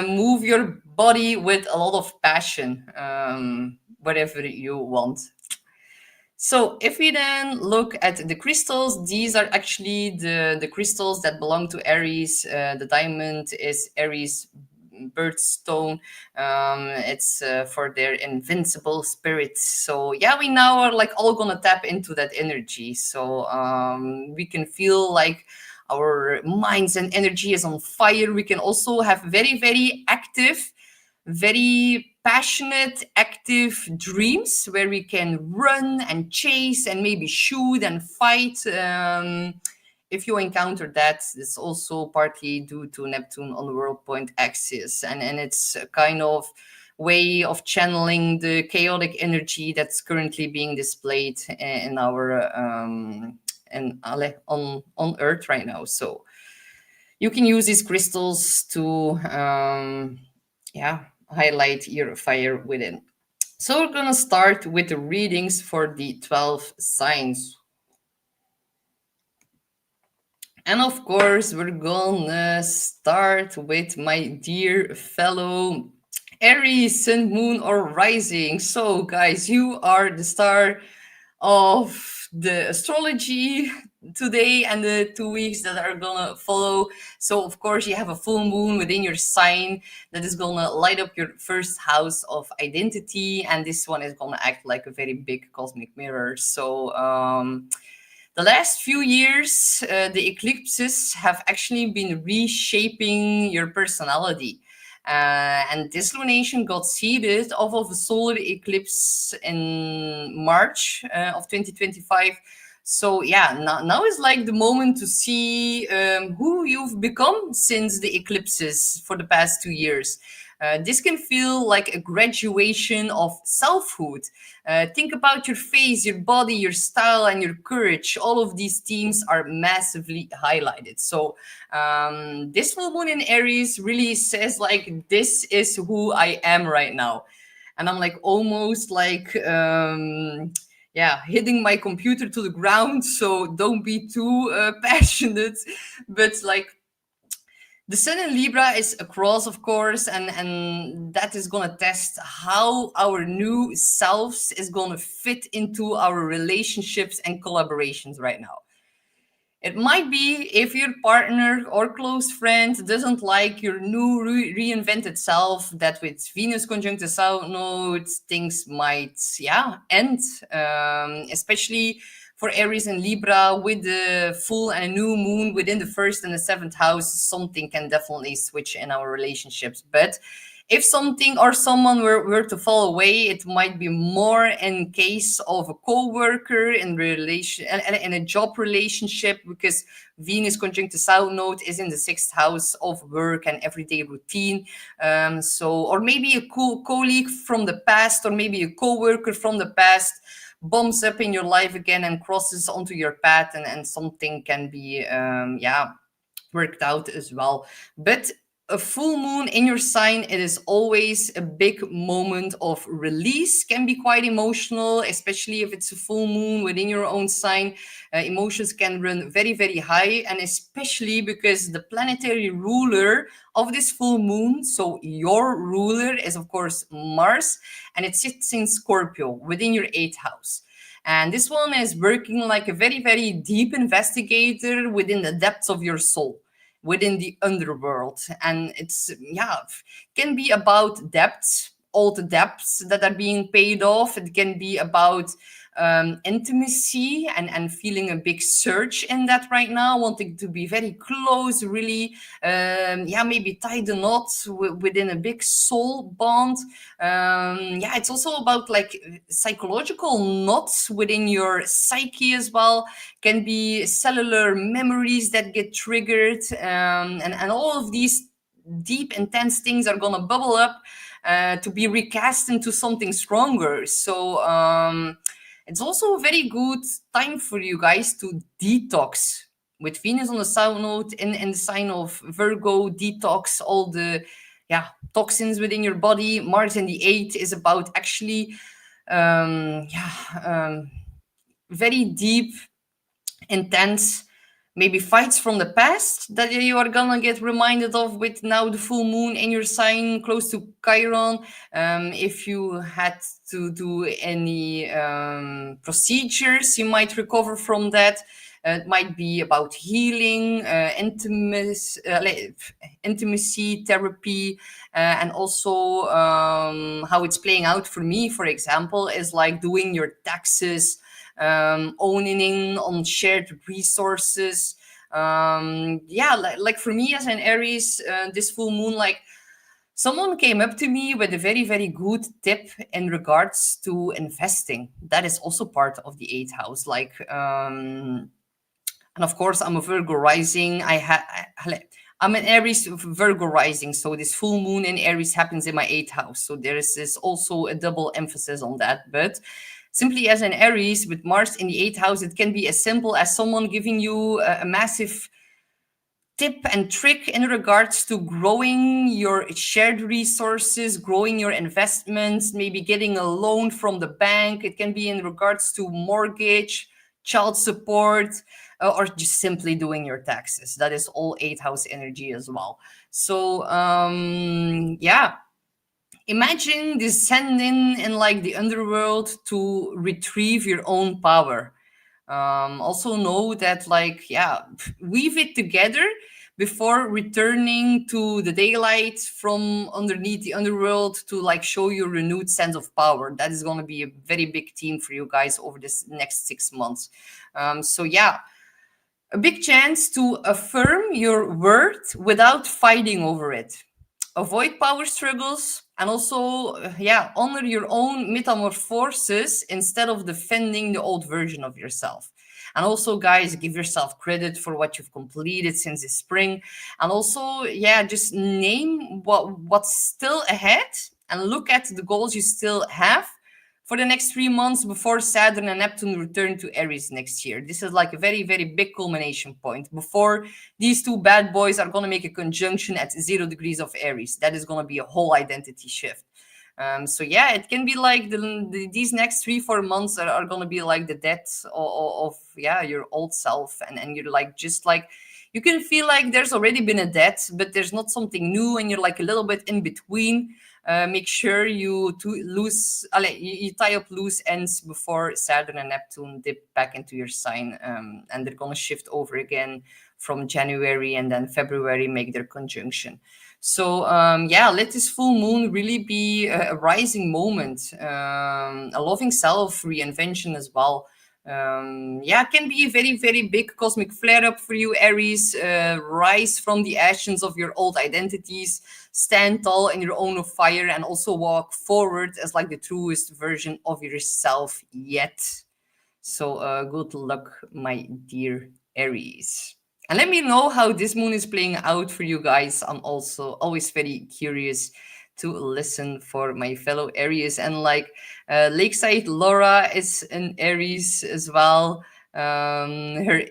Move your body with a lot of passion, whatever you want. So if we then look at the crystals, these are actually the crystals that belong to Aries. The diamond is Aries birthstone. It's for their invincible spirits. So yeah, we now are like all gonna tap into that energy. So we can feel like our minds and energy is on fire. We can also have very, very active, very passionate, active dreams where we can run and chase and maybe shoot and fight. If you encounter that, it's also partly due to Neptune on the world point axis, and it's a kind of way of channeling the chaotic energy that's currently being displayed in our on Earth right now. So you can use these crystals to yeah, highlight your fire within. So we're gonna start with the readings for the 12 signs. And of course, we're gonna start with my dear fellow Aries, Sun, Moon, or Rising. So, guys, you are the star of the astrology today and the 2 weeks that are gonna follow. So, of course, you have a full moon within your sign that is gonna light up your first house of identity, and this one is gonna act like a very big cosmic mirror. So, the last few years, the eclipses have actually been reshaping your personality. And this lunation got seeded off of a solar eclipse in March of 2025. So yeah, now is like the moment to see who you've become since the eclipses for the past 2 years. This can feel like a graduation of selfhood. Think about your face, your body, your style, and your courage. All of these themes are massively highlighted. So this full moon in Aries really says like, this is who I am right now. And I'm like almost like yeah, hitting my computer to the ground. So don't be too passionate, but like The sun in Libra is across, of course, and that is gonna test how our new selves is gonna fit into our relationships and collaborations right now. It might be if your partner or close friend doesn't like your new reinvented self, that with Venus conjunct the South Node, things might, yeah, end. Especially for Aries and Libra, with the full and a new moon within the first and the seventh house, something can definitely switch in our relationships. But if something or someone were to fall away, it might be more in case of a co-worker in relation and in a job relationship, because Venus conjunct the South Node is in the sixth house of work and everyday routine. So, or maybe a colleague from the past, or maybe a co-worker from the past bumps up in your life again and crosses onto your path, and something can be yeah, worked out as well. But a full moon in your sign, it is always a big moment of release, can be quite emotional, especially if it's a full moon within your own sign. Emotions can run very, very high, and especially because the planetary ruler of this full moon, so your ruler, is of course Mars, and it sits in Scorpio within your eighth house. And this one is working like a very, very deep investigator within the depths of your soul, within the underworld. And it's, yeah, can be about debts, all the debts that are being paid off. It can be about intimacy, and feeling a big surge in that right now, wanting to be very close, really, yeah, maybe tie the knot within a big soul bond. Yeah, it's also about like psychological knots within your psyche as well. Can be cellular memories that get triggered, and all of these deep, intense things are gonna bubble up to be recast into something stronger. So it's also a very good time for you guys to detox. With Venus on the South Node in the sign of Virgo, detox all the, yeah, toxins within your body. Mars in the eighth is about actually yeah, very deep, intense, maybe fights from the past that you are gonna get reminded of with now the full moon in your sign close to Chiron. If you had to do any procedures, you might recover from that. It might be about healing, intimacy therapy, and also how it's playing out for me, for example, is like doing your taxes, owning on shared resources. Yeah, like for me as an Aries, this full moon, like someone came up to me with a very, very good tip in regards to investing. That is also part of the eighth house. Like, and of course, I'm a Virgo rising. I'm an Aries Virgo rising, so this full moon in Aries happens in my eighth house. So there is this also a double emphasis on that. But simply as an Aries with Mars in the eighth house, it can be as simple as someone giving you a massive tip and trick in regards to growing your shared resources, growing your investments, maybe getting a loan from the bank. It can be in regards to mortgage, child support, or just simply doing your taxes. That is all eighth house energy as well. So yeah, imagine descending in like the underworld to retrieve your own power. Also know that, like, yeah, weave it together before returning to the daylight from underneath the underworld to like show your renewed sense of power. That is going to be a very big theme for you guys over this next 6 months. So yeah, a big chance to affirm your worth without fighting over it. Avoid power struggles, and also, yeah, honor your own metamorphosis instead of defending the old version of yourself. And also, guys, give yourself credit for what you've completed since the spring. And also, yeah, just name what's still ahead and look at the goals you still have for the next 3 months before Saturn and Neptune return to Aries next year. This is like a very, very big culmination point before these two bad boys are going to make a conjunction at 0 degrees of Aries. That is going to be a whole identity shift. So yeah, it can be like these next 3-4 months are going to be like the death of yeah, your old self, and you're like just like You can feel like there's already been a death, but there's not something new, and you're like a little bit in between. Make sure you tie up loose ends before Saturn and Neptune dip back into your sign, and they're gonna shift over again from January, and then February make their conjunction. So yeah, let this full moon really be a rising moment, a loving self reinvention as well. Yeah, it can be a very, very big cosmic flare up for you, Aries. Rise from the ashes of your old identities, stand tall in your own fire, and also walk forward as like the truest version of yourself yet. So good luck, my dear Aries. And let me know how this moon is playing out for you guys. I'm also always very curious to listen for my fellow Aries. And like Lakeside Laura is an Aries as well. Her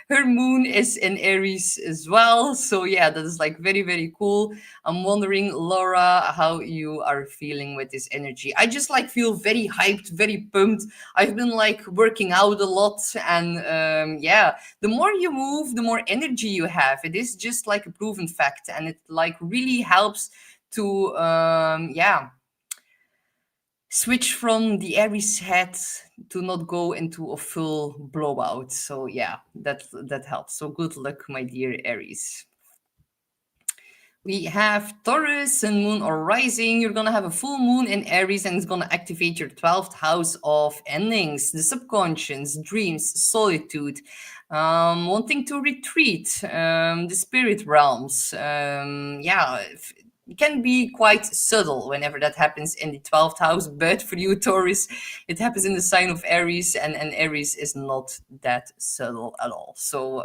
her moon is in Aries as well. So yeah, that is like very, very cool. I'm wondering, Laura, how you are feeling with this energy. I just like feel very hyped, very pumped. I've been like working out a lot, and yeah, the more you move, the more energy you have. It is just like a proven fact, and it like really helps to yeah, switch from the Aries head to not go into a full blowout. So yeah, that helps. So good luck, my dear Aries. We have Taurus, Sun, Moon, or Rising. You're gonna have a full moon in Aries, and it's gonna activate your 12th house of endings, the subconscious, dreams, solitude, wanting to retreat, the spirit realms. Yeah, it can be quite subtle whenever that happens in the 12th house, but for you, Taurus, it happens in the sign of Aries, and Aries is not that subtle at all. So,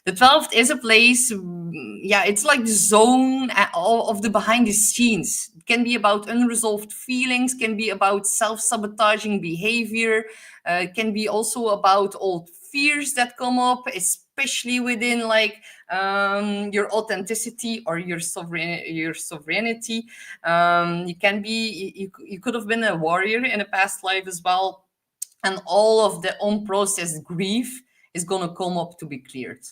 the 12th is a place, yeah, it's like the zone of the behind the scenes. It can be about unresolved feelings, can be about self-sabotaging behavior, can be also about old fears that come up, especially within like your authenticity or your sovereignty. You can be, you could have been a warrior in a past life as well, and all of the unprocessed grief is going to come up to be cleared.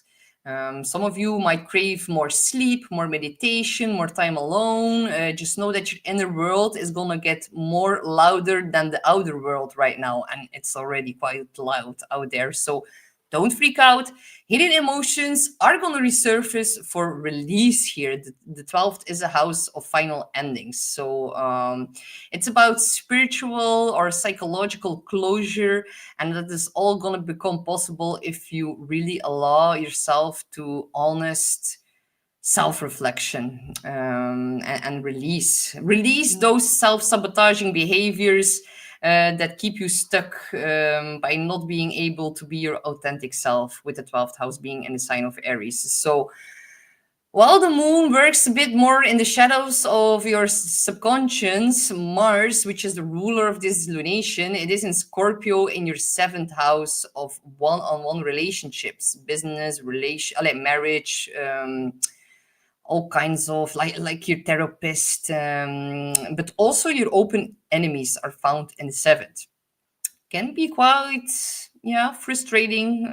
Some of you might crave more sleep, more meditation, more time alone. Just know that your inner world is going to get more louder than the outer world right now, and it's already quite loud out there. So don't freak out. Hidden emotions are going to resurface for release here. The 12th is a house of final endings. So it's about spiritual or psychological closure, and that is all going to become possible if you really allow yourself to honest self-reflection, and release those self-sabotaging behaviors that keep you stuck, by not being able to be your authentic self, with the 12th house being in the sign of Aries. So while the moon works a bit more in the shadows of your subconscious, Mars, which is the ruler of this lunation, it is in Scorpio in your 7th house of one-on-one relationships, business, marriage, all kinds of like your therapist, but also your open enemies are found in the 7th. Can be quite, yeah, frustrating.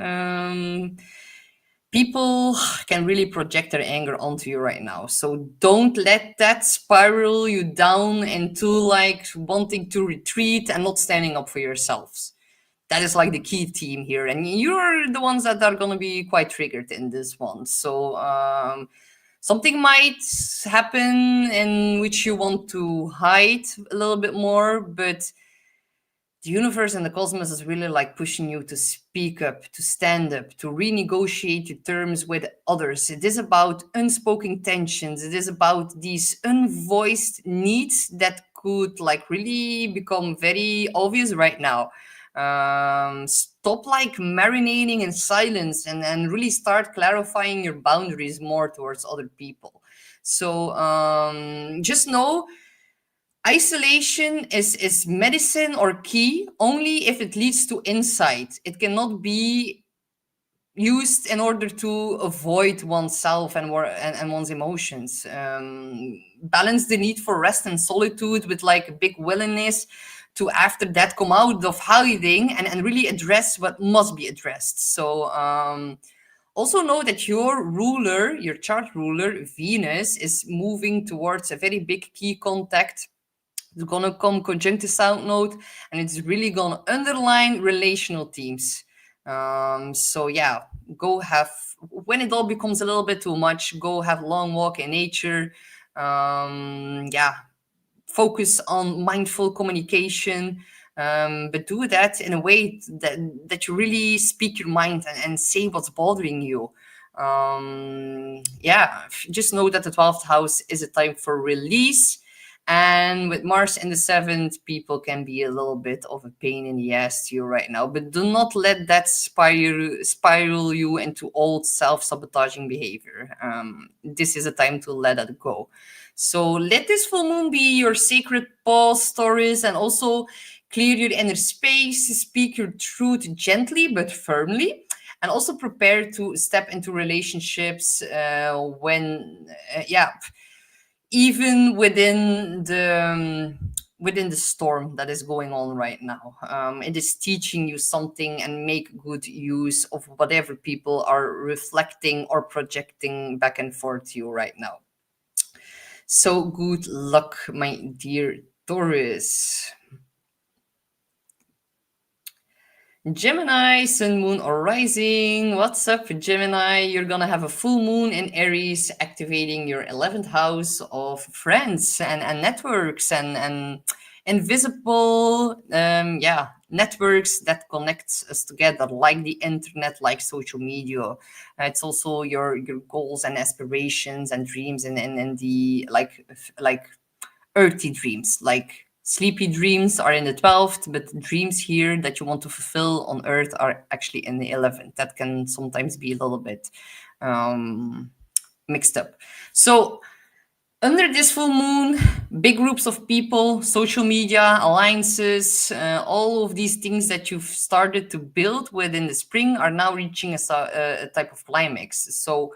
People can really project their anger onto you right now, so don't let that spiral you down into like wanting to retreat and not standing up for yourselves. That is like the key theme here, and you're the ones that are going to be quite triggered in this one. So something might happen in which you want to hide a little bit more, but the universe and the cosmos is really like pushing you to speak up, to stand up, to renegotiate your terms with others. It is about unspoken tensions. It is about these unvoiced needs that could like really become very obvious right now. Stop like marinating in silence, and really start clarifying your boundaries more towards other people. So just know, isolation is medicine or key only if it leads to insight. It cannot be used in order to avoid oneself and one's emotions. Balance the need for rest and solitude with like a big willingness to after that come out of hiding, and really address what must be addressed. So Also know that your ruler, your chart ruler, Venus, is moving towards a very big key contact. It's gonna come conjunct the South Node, and it's really gonna underline relational themes. So yeah, go have, when it all becomes a little bit too much, go have a long walk in nature. Yeah, focus on mindful communication, but do that in a way that you really speak your mind and say what's bothering you. Yeah, just know that the 12th house is a time for release. And with Mars in the 7th, people can be a little bit of a pain in the ass to you right now, but do not let that spiral you into old self-sabotaging behavior. This is a time to let it go. So let this full moon be your sacred pause, stories, and also clear your inner space, speak your truth gently but firmly, and also prepare to step into relationships yeah, even within the storm that is going on right now. It is teaching you something, and make good use of whatever people are reflecting or projecting back and forth to you right now. So good luck, my dear Taurus. Gemini, Sun, Moon, or Rising. What's up, Gemini? You're gonna have a full moon in Aries, activating your 11th house of friends and networks and invisible, yeah, networks that connects us together, like the internet, like social media. It's also your goals and aspirations and dreams, and the like earthy dreams, like sleepy dreams are in the 12th, but dreams here that you want to fulfill on earth are actually in the 11th. That can sometimes be a little bit um, mixed up. So under this full moon, big groups of people, social media, alliances, all of these things that you've started to build within the spring are now reaching a type of climax. So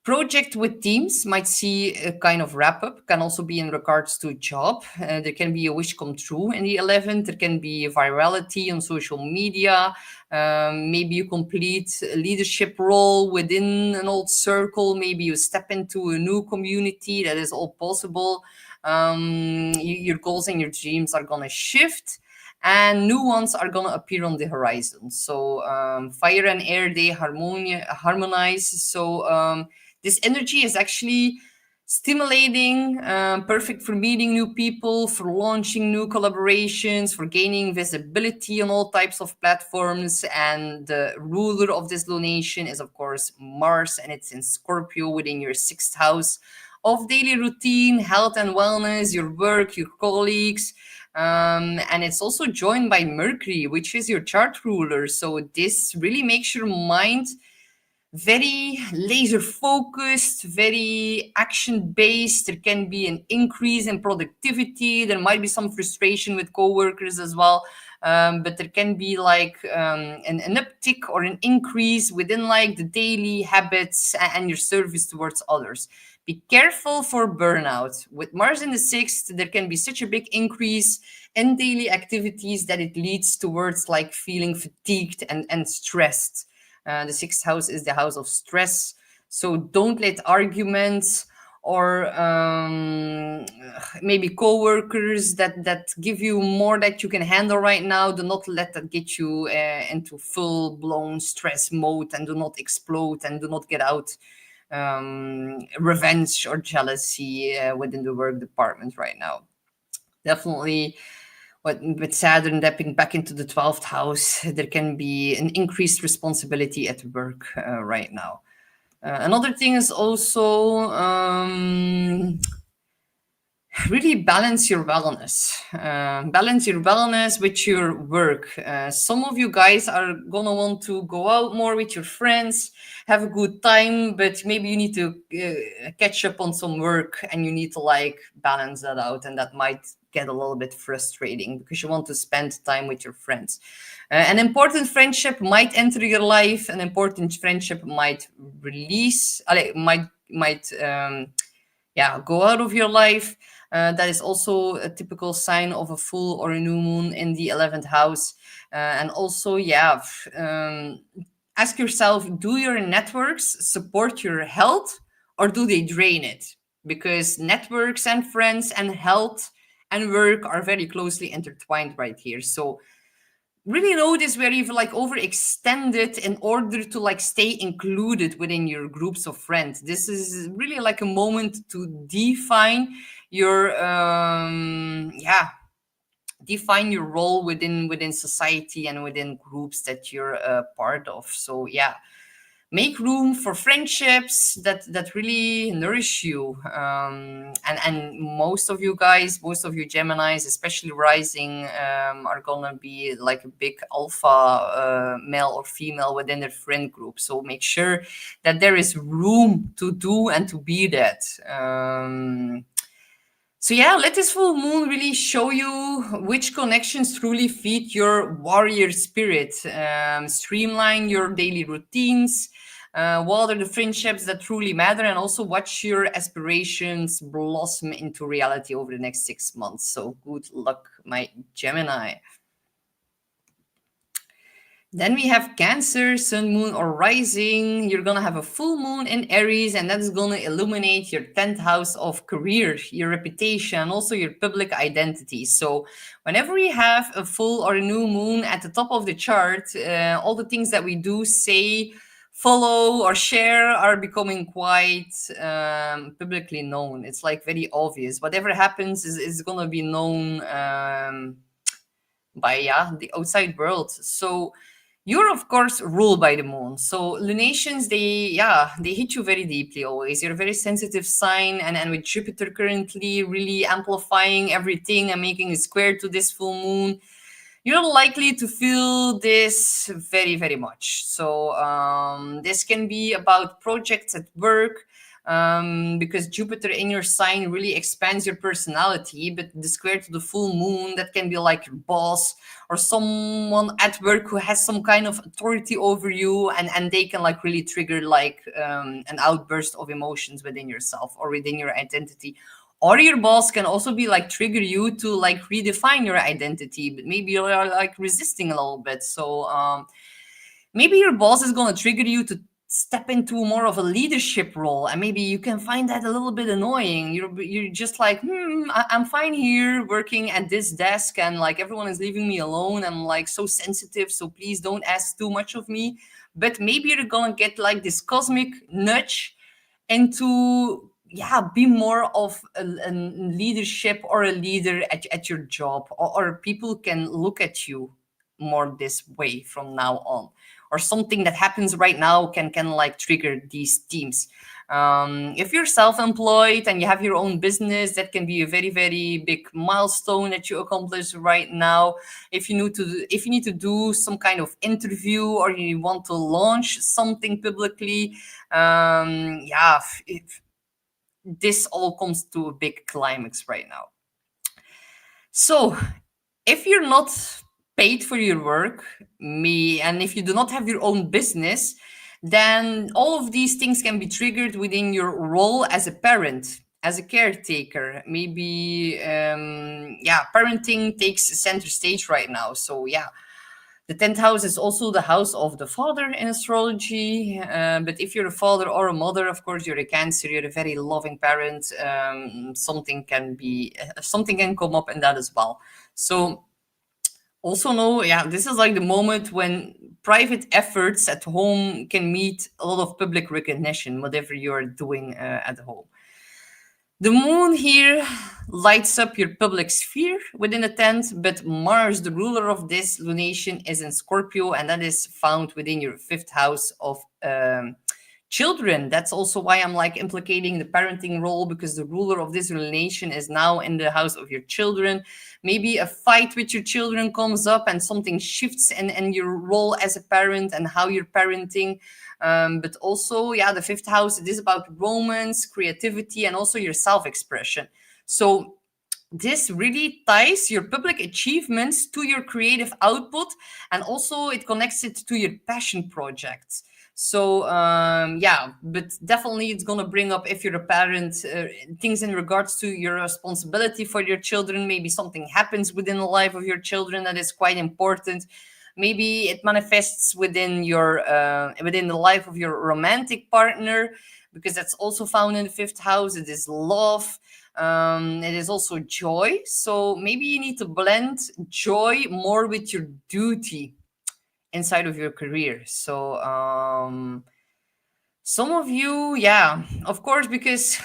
project with teams might see a kind of wrap up, can also be in regards to a job. There can be a wish come true in the 11th. There can be virality on social media. Maybe you complete a leadership role within an old circle. Maybe you step into a new community. That is all possible. Your goals and your dreams are going to shift, and new ones are going to appear on the horizon. So fire and air, they harmonize. So this energy is actually stimulating, perfect for meeting new people, for launching new collaborations, for gaining visibility on all types of platforms. And the ruler of this lunation is, of course, Mars, and it's in Scorpio within your 6th house of daily routine, health and wellness, your work, your colleagues. And it's also joined by Mercury, which is your chart ruler. So this really makes your mind very laser focused, very action based. There can be an increase in productivity. There might be some frustration with coworkers as well. But there can be like an uptick or an increase within like the daily habits and your service towards others. Be careful for burnout. With Mars in the 6th, there can be such a big increase in daily activities that it leads towards like feeling fatigued and stressed. The 6th house is the house of stress. So don't let arguments or maybe coworkers that give you more that you can handle right now, do not let that get you into full blown stress mode, and do not explode, and do not get out revenge or jealousy within the work department right now. Definitely, with Saturn stepping back into the 12th house, there can be an increased responsibility at work right now. Another thing is also really balance your wellness. Balance your wellness with your work. Some of you guys are gonna want to go out more with your friends, have a good time, but maybe you need to catch up on some work, and you need to like balance that out, and that might get a little bit frustrating because you want to spend time with your friends. An important friendship might enter your life. An important friendship might release, might yeah, go out of your life. That is also a typical sign of a full or a new moon in the 11th house. And also, yeah, ask yourself, do your networks support your health or do they drain it? Because networks and friends and health and work are very closely intertwined right here. So really notice where you've like overextended in order to like stay included within your groups of friends. This is really like a moment to your define your role within society and within groups that you're a part of. So yeah, make room for friendships that really nourish you, and most of you guys, most of you Geminis, especially rising, are gonna be like a big alpha male or female within their friend group, so make sure that there is room to do and to be that. So yeah, let this full moon really show you which connections truly feed your warrior spirit. Streamline your daily routines. What are the friendships that truly matter, and also watch your aspirations blossom into reality over the next 6 months. So good luck, my Gemini. Then we have Cancer, Sun, Moon, or Rising. You're going to have a full moon in Aries, and that's going to illuminate your 10th house of career, your reputation, and also your public identity. So, whenever we have a full or a new moon at the top of the chart, all the things that we do, say, follow, or share are becoming quite publicly known. It's like very obvious. Whatever happens is going to be known by the outside world. So, you're of course ruled by the moon. So lunations, they hit you very deeply always. You're a very sensitive sign, and with Jupiter currently really amplifying everything and making a square to this full moon, you're likely to feel this very, very much. So this can be about projects at work, because Jupiter in your sign really expands your personality. But the square to the full moon, that can be like your boss or someone at work who has some kind of authority over you, and they can like really trigger like an outburst of emotions within yourself or within your identity. Or your boss can also be like trigger you to like redefine your identity, but maybe you're like resisting a little bit. So maybe your boss is going to trigger you to step into more of a leadership role, and maybe you can find that a little bit annoying. You're just like, I'm fine here working at this desk, and like everyone is leaving me alone. I'm like so sensitive, so please don't ask too much of me. But maybe you're gonna get like this cosmic nudge into be more of a leadership or a leader at your job, or people can look at you more this way from now on, or something that happens right now can like trigger these themes. If you're self-employed and you have your own business, that can be a very, very big milestone that you accomplish right now. If you need to do some kind of interview, or you want to launch something publicly, if this all comes to a big climax right now. So if you're not paid for your work, and if you do not have your own business, then all of these things can be triggered within your role as a parent, as a caretaker. Maybe parenting takes center stage right now. So the 10th house is also the house of the father in astrology. But if you're a father or a mother, of course, you're a Cancer, you're a very loving parent. Something can come up in that as well. So also know, this is like the moment when private efforts at home can meet a lot of public recognition, whatever you're doing at home. The moon here lights up your public sphere within the 10th, but Mars, the ruler of this lunation, is in Scorpio, and that is found within your 5th house of children. That's also why I'm like implicating the parenting role, because the ruler of this lunation is now in the house of your children. Maybe a fight with your children comes up and something shifts in your role as a parent and how you're parenting. But also, the 5th house, it is about romance, creativity, and also your self-expression. So this really ties your public achievements to your creative output, and also it connects it to your passion projects. So but definitely it's going to bring up, if you're a parent, things in regards to your responsibility for your children. Maybe something happens within the life of your children that is quite important. Maybe it manifests within your within the life of your romantic partner, because that's also found in the fifth house. It is love. It is also joy. So maybe you need to blend joy more with your duty inside of your career. So some of you, yeah, of course, because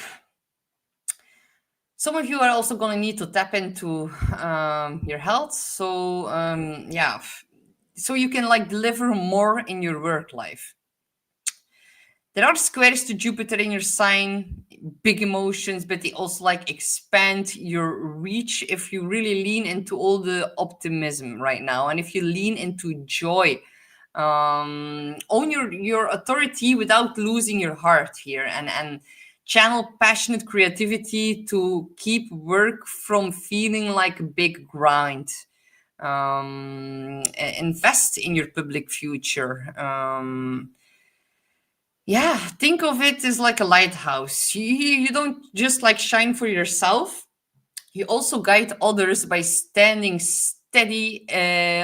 some of you are also going to need to tap into your health. So yeah, so you can like deliver more in your work life. There are squares to Jupiter in your sign, big emotions, but they also like expand your reach if you really lean into all the optimism right now, and if you lean into joy. Own your authority without losing your heart here, and channel passionate creativity to keep work from feeling like a big grind. Invest in your public future. Yeah, think of it as like a lighthouse. You don't just like shine for yourself, you also guide others by standing steady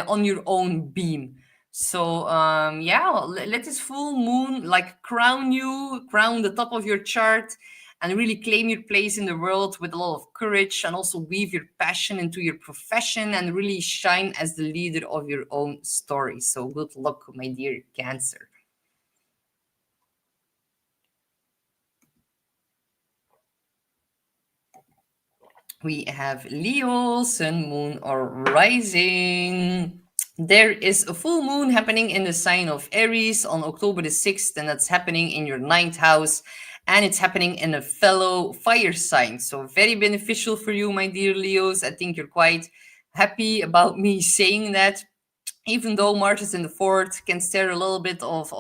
on your own beam. So yeah, let this full moon like crown you, crown the top of your chart, and really claim your place in the world with a lot of courage, and also weave your passion into your profession and really shine as the leader of your own story. So good luck, my dear Cancer. We have Leo, Sun, Moon, or Rising. There is a full moon happening in the sign of Aries on October the 6th, and that's happening in your ninth house, and it's happening in a fellow fire sign. So, very beneficial for you, my dear Leos. I think you're quite happy about me saying that. Even though Mars is in the fourth, can stir a little bit of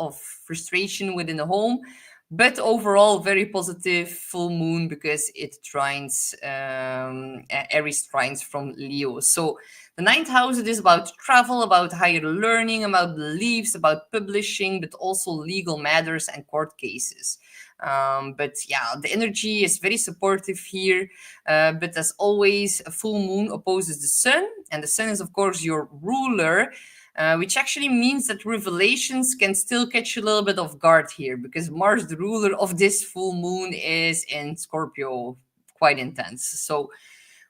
frustration within the home, but overall very positive full moon because it trines Aries trines from Leo. So the ninth house, it is about travel, about higher learning, about beliefs, about publishing, but also legal matters and court cases. But yeah, the energy is very supportive here. But as always, a full moon opposes the sun, and the sun is of course your ruler. Which actually means that revelations can still catch you a little bit off guard here, because Mars, the ruler of this full moon, is in Scorpio, quite intense. So,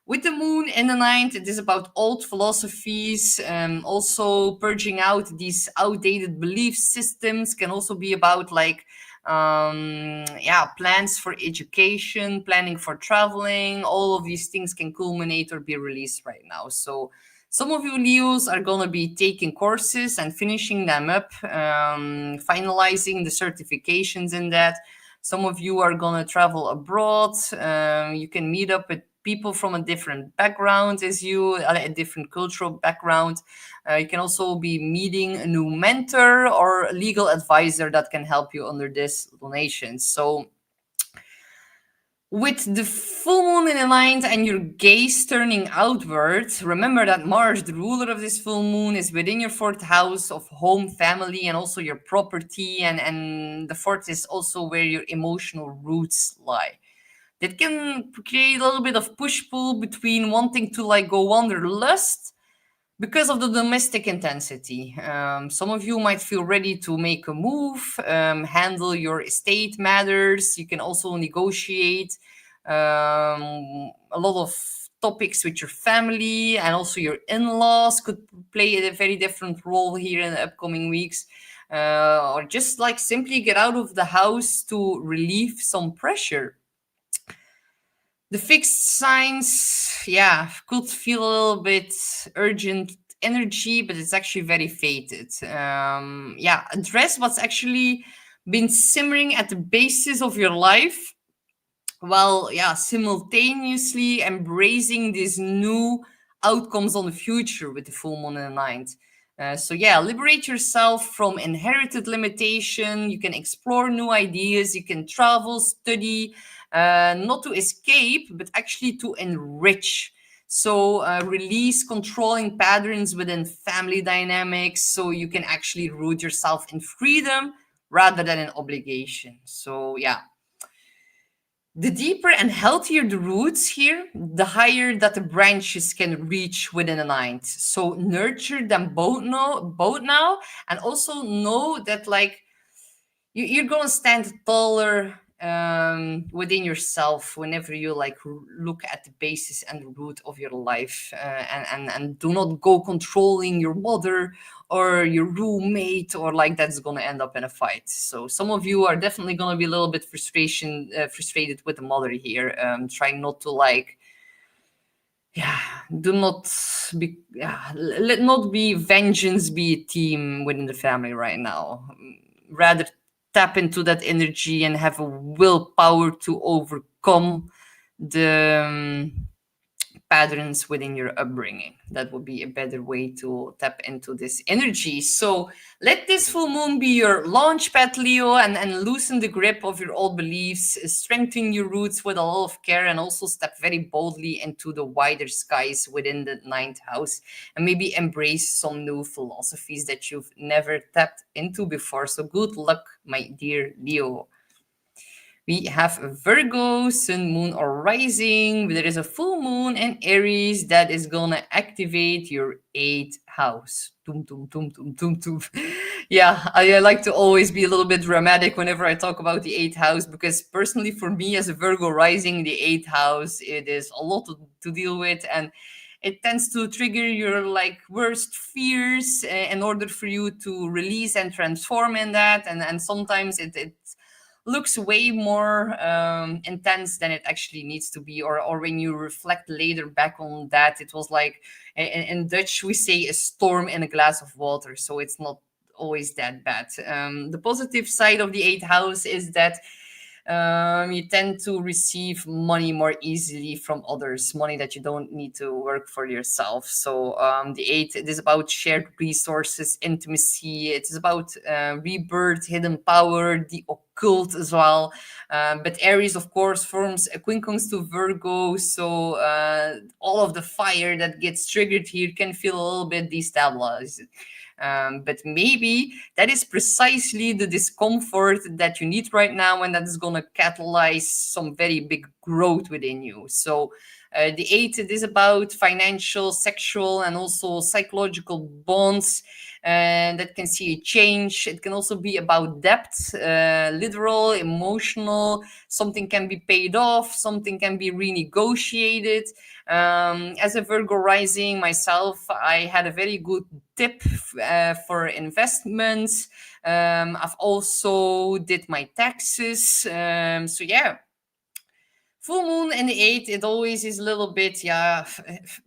with the moon in the ninth, it is about old philosophies, also purging out these outdated belief systems. Can also be about like yeah, plans for education, planning for traveling. All of these things can culminate or be released right now. So some of you Leos are going to be taking courses and finishing them up, finalizing the certifications in that. Some of you are going to travel abroad. You can meet up with people from a different background as you, a different cultural background. You can also be meeting a new mentor or legal advisor that can help you under this lunation. So with the full moon in aligned and your gaze turning outward, remember that Mars, the ruler of this full moon, is within your fourth house of home, family, and also your property. And the fourth is also where your emotional roots lie. That can create a little bit of push-pull between wanting to like go wanderlust because of the domestic intensity. Some of you might feel ready to make a move, handle your estate matters. You can also negotiate a lot of topics with your family, and also your in-laws could play a very different role here in the upcoming weeks. Or just like simply get out of the house to relieve some pressure. The fixed signs, yeah, could feel a little bit urgent energy, but it's actually very fated. Yeah, address what's actually been simmering at the basis of your life, while yeah, simultaneously embracing these new outcomes on the future with the full moon in the ninth. So yeah, liberate yourself from inherited limitation. You can explore new ideas. You can travel, study, not to escape, but actually to enrich. So release controlling patterns within family dynamics, so you can actually root yourself in freedom rather than in obligation. So yeah, The deeper and healthier the roots here, the higher that the branches can reach within a ninth. So nurture them both now, and also know that like you're gonna stand taller within yourself whenever you like look at the basis and the root of your life, and do not go controlling your mother or your roommate, or like that's gonna end up in a fight. So some of you are definitely gonna be a little bit frustrated with the mother here. Try not to like, yeah, do not be, yeah, let not be vengeance be a team within the family right now. Rather tap into that energy and have a willpower to overcome the patterns within your upbringing. That would be a better way to tap into this energy. So let this full moon be your launch pad, Leo, and loosen the grip of your old beliefs, strengthen your roots with a lot of care, and also step very boldly into the wider skies within the ninth house, and maybe embrace some new philosophies that you've never tapped into before. So good luck, my dear Leo. We have Virgo, Sun, Moon, or Rising. There is a full moon in Aries that is gonna activate your eighth house. Doom, doom, doom, doom, doom, doom. Yeah, I like to always be a little bit dramatic whenever I talk about the eighth house, because personally, for me as a Virgo rising, the eighth house, it is a lot to deal with, and it tends to trigger your like worst fears in order for you to release and transform in that, and sometimes it looks way more intense than it actually needs to be, or when you reflect later back on that, it was like in Dutch we say a storm in a glass of water, so it's not always that bad. The positive side of the eighth house is that you tend to receive money more easily from others, money that you don't need to work for yourself. So the eighth, it is about shared resources, intimacy. It is about rebirth, hidden power, the occult as well. But Aries, of course, forms a quincunx to Virgo, so all of the fire that gets triggered here can feel a little bit destabilized. But maybe that is precisely the discomfort that you need right now, and that is going to catalyze some very big growth within you. So, the eighth, it is about financial, sexual, and also psychological bonds that can see a change. It can also be about debt, literal, emotional. Something can be paid off, something can be renegotiated. As a Virgo rising myself, I had a very good tip for investments. I've also did my taxes. So yeah, full moon in the eighth, it always is a little bit, yeah,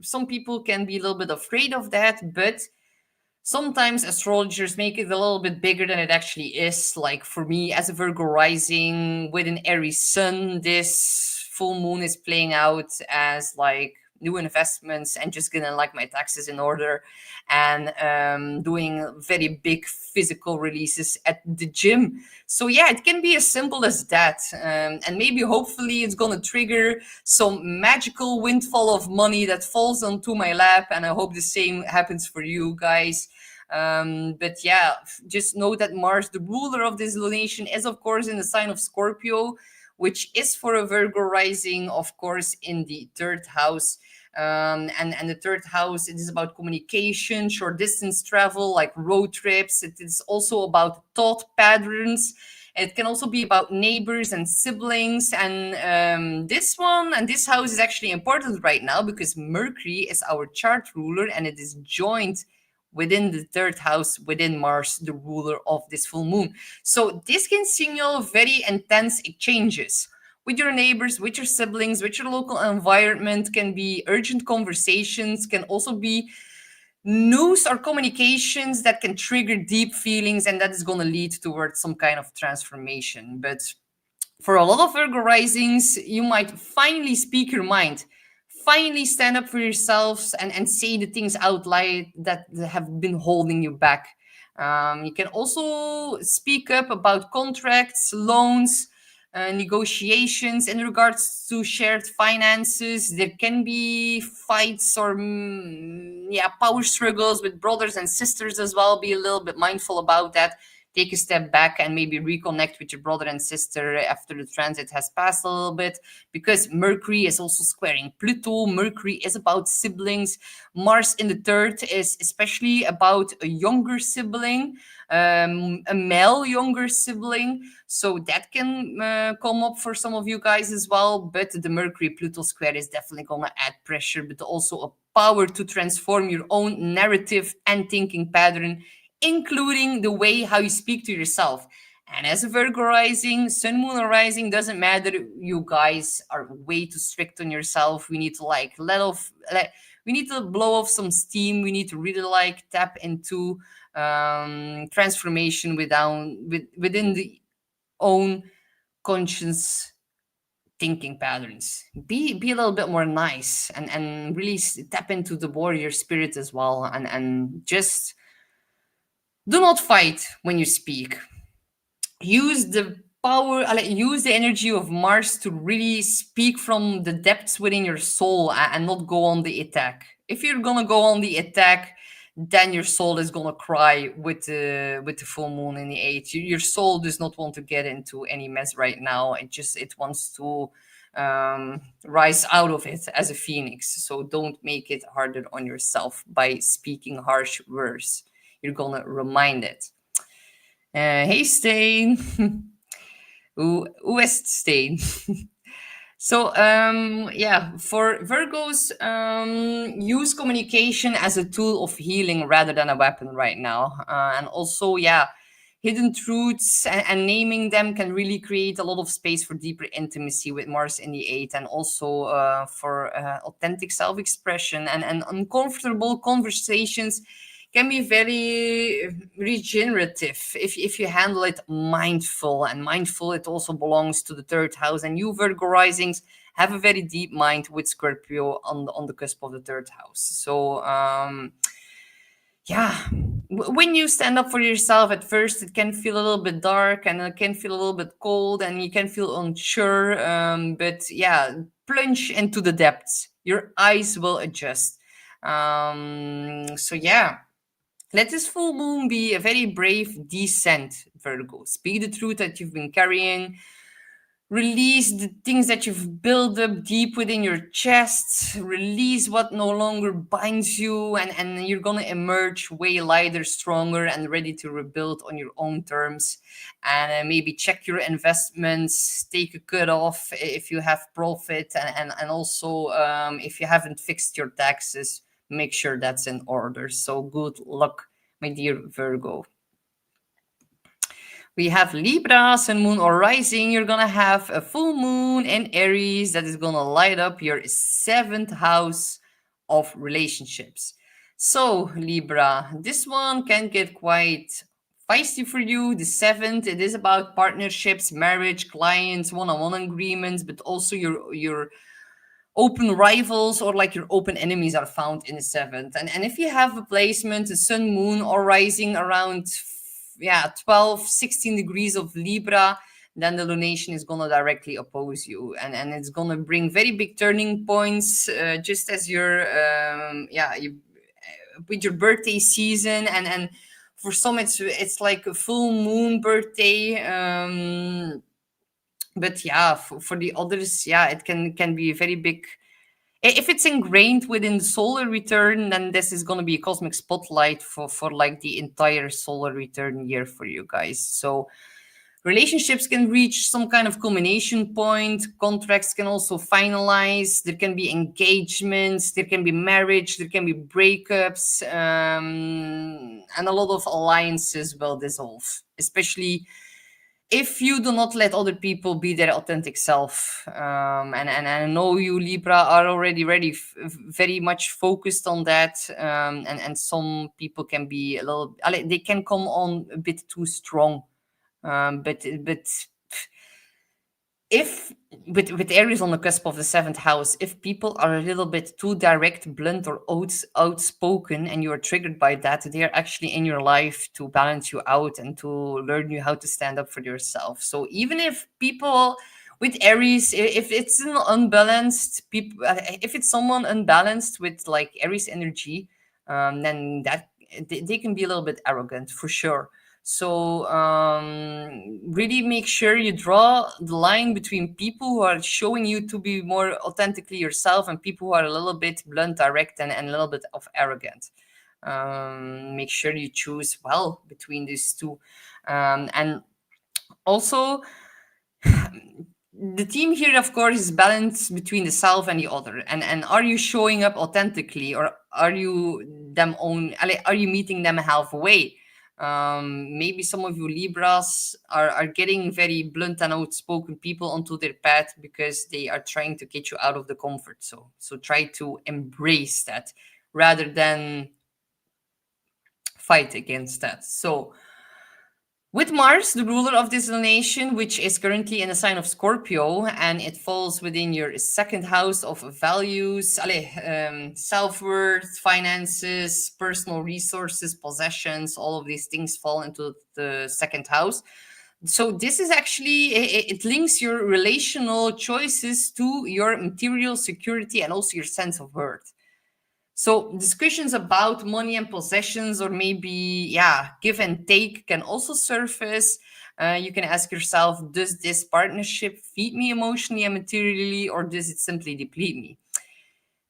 some people can be a little bit afraid of that, but sometimes astrologers make it a little bit bigger than it actually is. Like for me, as a Virgo rising with an Aries sun, this full moon is playing out as like new investments and just getting like my taxes in order, and doing very big physical releases at the gym. So yeah, it can be as simple as that, and maybe hopefully it's gonna trigger some magical windfall of money that falls onto my lap, and I hope the same happens for you guys. But yeah, just know that Mars, the ruler of this lunation, is of course in the sign of Scorpio, which is for a Virgo rising, of course, in the third house. And the third house, it is about communication, short distance travel, like road trips. It is also about thought patterns. It can also be about neighbors and siblings. And this house is actually important right now because Mercury is our chart ruler, and it is joined within the third house, within Mars, the ruler of this full moon. So this can signal very intense exchanges with your neighbors, with your siblings, with your local environment. Can be urgent conversations, can also be news or communications that can trigger deep feelings, and that is going to lead towards some kind of transformation. But for a lot of Virgo risings, you might finally speak your mind, finally stand up for yourselves, and say the things out loud that have been holding you back. You can also speak up about contracts, loans, negotiations in regards to shared finances. There can be fights or yeah, power struggles with brothers and sisters as well. Be a little bit mindful about that. take a step back and maybe reconnect with your brother and sister after the transit has passed a little bit, because Mercury is also squaring Pluto. Mercury is about siblings. Mars in the third is especially about a younger sibling, a male younger sibling. So that can come up for some of you guys as well. But the Mercury Pluto square is definitely going to add pressure, but also a power to transform your own narrative and thinking pattern, including the way how you speak to yourself. And as a Virgo rising, Sun, Moon, or rising, doesn't matter. You guys are way too strict on yourself. We need to like we need to blow off some steam. We need to really like tap into transformation within the own conscious thinking patterns. Be a little bit more nice, and really tap into the warrior spirit as well, and just do not fight when you speak. Use the power, use the energy of Mars to really speak from the depths within your soul, and not go on the attack. If you're gonna go on the attack, then your soul is gonna cry with the full moon in the eighth. Your soul does not want to get into any mess right now. It wants to rise out of it as a phoenix. So don't make it harder on yourself by speaking harsh words. You're gonna remind it. Hey, Stain. Hoe is het, Stain? So, yeah, for Virgos, use communication as a tool of healing rather than a weapon right now. And also, yeah, hidden truths and naming them can really create a lot of space for deeper intimacy with Mars in the eighth, and also for authentic self-expression, and uncomfortable conversations can be very regenerative if you handle it mindful. And mindful, it also belongs to the third house, and you Virgo risings have a very deep mind with Scorpio on the cusp of the third house. So yeah, when you stand up for yourself, at first it can feel a little bit dark, and it can feel a little bit cold, and you can feel unsure, but yeah, plunge into the depths. Your eyes will adjust. So yeah, let this full moon be a very brave descent, Virgo. Speak the truth that you've been carrying. Release the things that you've built up deep within your chest. Release what no longer binds you, and you're gonna emerge way lighter, stronger, and ready to rebuild on your own terms. And maybe check your investments, take a cut off if you have profit, and also if you haven't fixed your taxes, make sure that's in order. So good luck, my dear Virgo. We have Libra, Sun, Moon, or Rising. You're gonna have a full moon in Aries that is gonna light up your seventh house of relationships. So, Libra, this one can get quite feisty for you. The seventh, it is about partnerships, marriage, clients, one-on-one agreements, but also your open rivals or like your open enemies are found in the seventh. And if you have a placement, a Sun, Moon, or Rising around 12, 16 degrees of Libra, then the lunation is going to directly oppose you, and it's going to bring very big turning points, just as with your birthday season, and for some it's like a full moon birthday, but yeah, for the others, yeah, it can be a very big. If it's ingrained within the solar return, then this is going to be a cosmic spotlight for like the entire solar return year for you guys. So relationships can reach some kind of culmination point. Contracts can also finalize. There can be engagements. There can be marriage. There can be breakups. And a lot of alliances will dissolve, especially if you do not let other people be their authentic self. And I know you Libra are already ready, very much focused on that. And some people can be a little, they can come on a bit too strong. But if with Aries on the cusp of the seventh house, if people are a little bit too direct, blunt, or outspoken, and you are triggered by that, they are actually in your life to balance you out and to learn you how to stand up for yourself. So even if people with Aries, if it's an unbalanced people, if it's someone unbalanced with like Aries energy, then that they can be a little bit arrogant for sure. So really make sure you draw the line between people who are showing you to be more authentically yourself and people who are a little bit blunt, direct, and a little bit of arrogant. Make sure you choose well between these two. And also, the theme here, of course, is balance between the self and the other. And are you showing up authentically, or are you are you meeting them halfway? Maybe some of you Libras are getting very blunt and outspoken people onto their path because they are trying to get you out of the comfort zone. So try to embrace that rather than fight against that. So with Mars, the ruler of this lunation, which is currently in the sign of Scorpio, and it falls within your second house of values, self worth, finances, personal resources, possessions, all of these things fall into the second house. So this is actually, it links your relational choices to your material security and also your sense of worth. So discussions about money and possessions, or maybe, yeah, give and take, can also surface. You can ask yourself, does this partnership feed me emotionally and materially, or does it simply deplete me?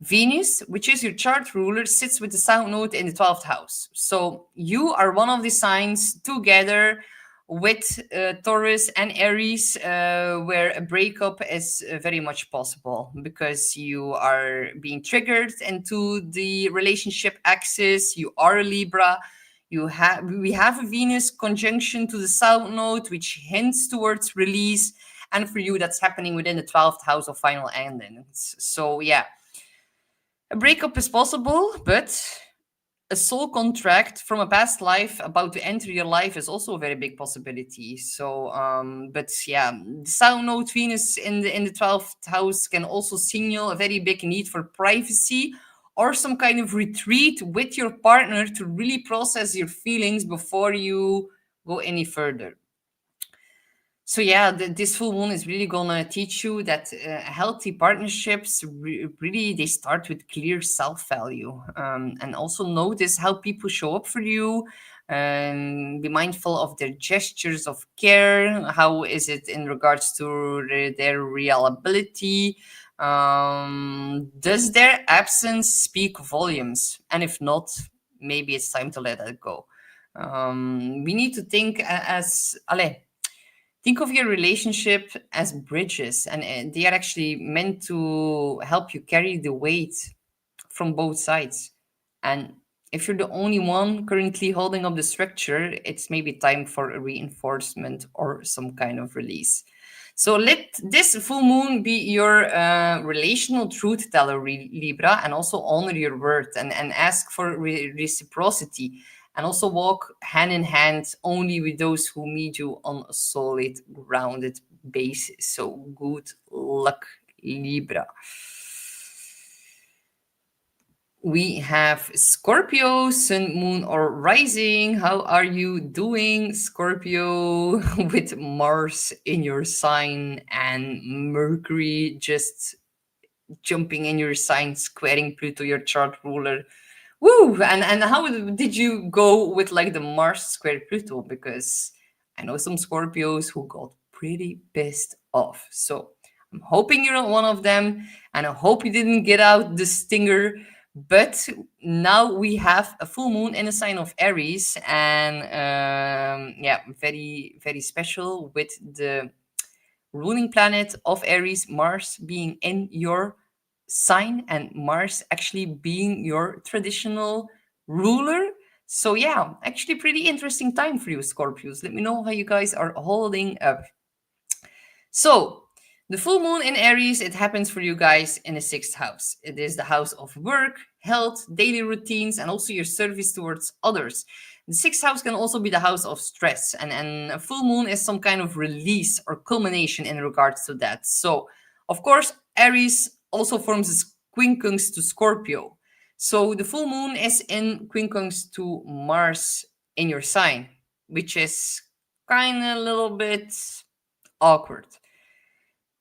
Venus, which is your chart ruler, sits with the South Node in the 12th house. So you are one of the signs together with Taurus and Aries, where a breakup is very much possible because you are being triggered into the relationship axis. You are a Libra. We have a Venus conjunction to the South Node, which hints towards release. And for you, that's happening within the 12th house of final endings. So yeah, a breakup is possible, but a soul contract from a past life about to enter your life is also a very big possibility. So, but yeah, the South Node Venus in the 12th house can also signal a very big need for privacy or some kind of retreat with your partner to really process your feelings before you go any further. So yeah, this full moon is really gonna teach you that healthy partnerships really, they start with clear self value, and also notice how people show up for you. Be mindful of their gestures of care. How is it in regards to their reliability? Does their absence speak volumes? And if not, maybe it's time to let that go. We need to think as allez, think of your relationship as bridges, and they are actually meant to help you carry the weight from both sides. And if you're the only one currently holding up the structure, it's maybe time for a reinforcement or some kind of release. So let this full moon be your relational truth teller, Libra, and also honor your word, and ask for reciprocity, and also walk hand in hand only with those who meet you on a solid, grounded basis. So good luck, Libra. We have Scorpio, Sun, Moon, or Rising. How are you doing, Scorpio? With Mars in your sign and Mercury just jumping in your sign, squaring Pluto, your chart ruler. Woo! And how did you go with like the Mars square Pluto? Because I know some Scorpios who got pretty pissed off. So I'm hoping you're not one of them, and I hope you didn't get out the stinger. But now we have a full moon in a sign of Aries, and yeah, very, very special with the ruling planet of Aries, Mars, being in your sign and Mars actually being your traditional ruler. So yeah, actually pretty interesting time for you, Scorpios. Let me know how you guys are holding up. So, the full moon in Aries, it happens for you guys in the sixth house. It is the house of work, health, daily routines, and also your service towards others. The sixth house can also be the house of stress, and a full moon is some kind of release or culmination in regards to that. So, of course, Aries also forms a quincunx to Scorpio. So, the full moon is in quincunx to Mars in your sign, which is kind of a little bit awkward.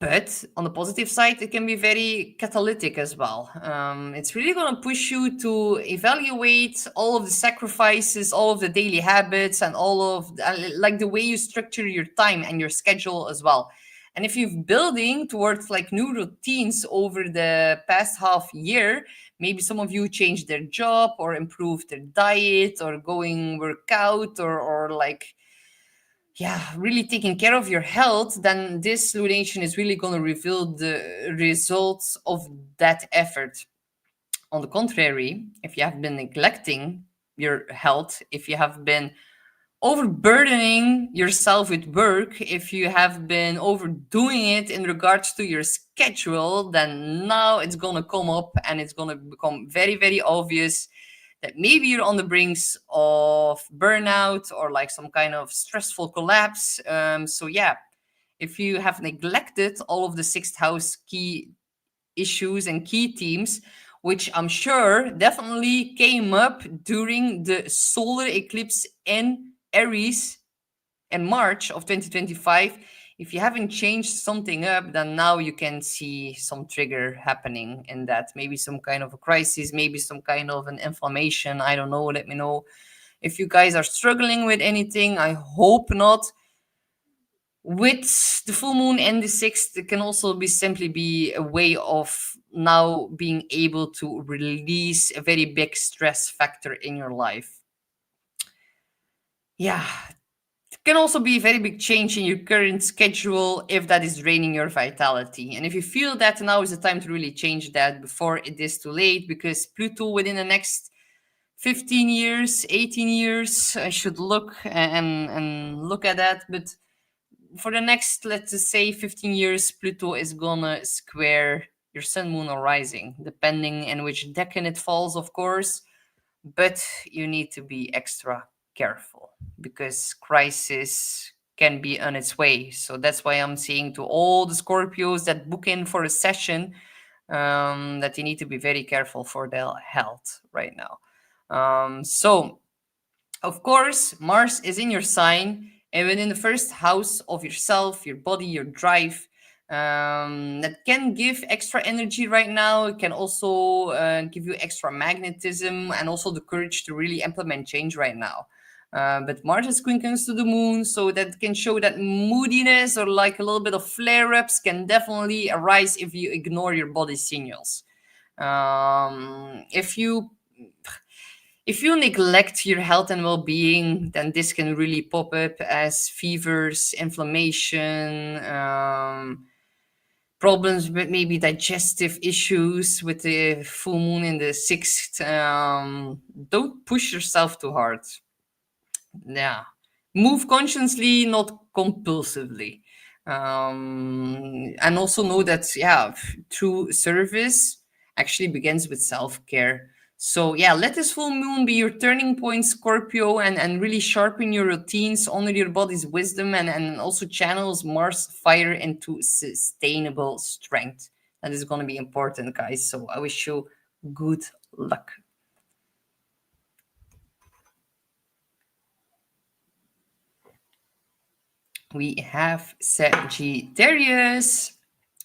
But on the positive side, it can be very catalytic as well. It's really going to push you to evaluate all of the sacrifices, all of the daily habits, and all of like the way you structure your time and your schedule as well. And if you're building towards like new routines over the past half year, maybe some of you changed their job or improved their diet or going workout or like really taking care of your health, then this lunation is really going to reveal the results of that effort. On the contrary, if you have been neglecting your health, if you have been overburdening yourself with work, if you have been overdoing it in regards to your schedule, then now it's going to come up and it's going to become very, very obvious that maybe you're on the brinks of burnout or like some kind of stressful collapse. If you have neglected all of the sixth house key issues and key themes, which I'm sure definitely came up during the solar eclipse in Aries in March of 2025, if you haven't changed something up, then now you can see some trigger happening in that. Maybe some kind of a crisis, maybe some kind of an inflammation. I don't know. Let me know if you guys are struggling with anything. I hope not. With the full moon and the sixth, it can also be simply be a way of now being able to release a very big stress factor in your life. Yeah, can also be a very big change in your current schedule if that is draining your vitality. And if you feel that now is the time to really change that before it is too late, because Pluto within the next 15 years, 18 years, I should look and look at that. But for the next, let's just say 15 years, Pluto is gonna square your sun, moon, or rising, depending in which decan it falls, of course. But you need to be extra careful because crisis can be on its way. So that's why I'm saying to all the Scorpios that book in for a session that you need to be very careful for their health right now. So, of course, Mars is in your sign and within the first house of yourself, your body, your drive. That can give extra energy right now. It can also give you extra magnetism and also the courage to really implement change right now. But Mars is quincunx to the moon, so that can show that moodiness or like a little bit of flare-ups can definitely arise if you ignore your body signals. If you neglect your health and well-being, then this can really pop up as fevers, inflammation, problems with maybe digestive issues with the full moon in the sixth. Don't push yourself too hard. Yeah, move consciously, not compulsively. And also know that true service actually begins with self-care. So let this full moon be your turning point, Scorpio, and really sharpen your routines, honor your body's wisdom, and also channels Mars fire into sustainable strength. That is going to be important, guys. So I wish you good luck. We have Sagittarius,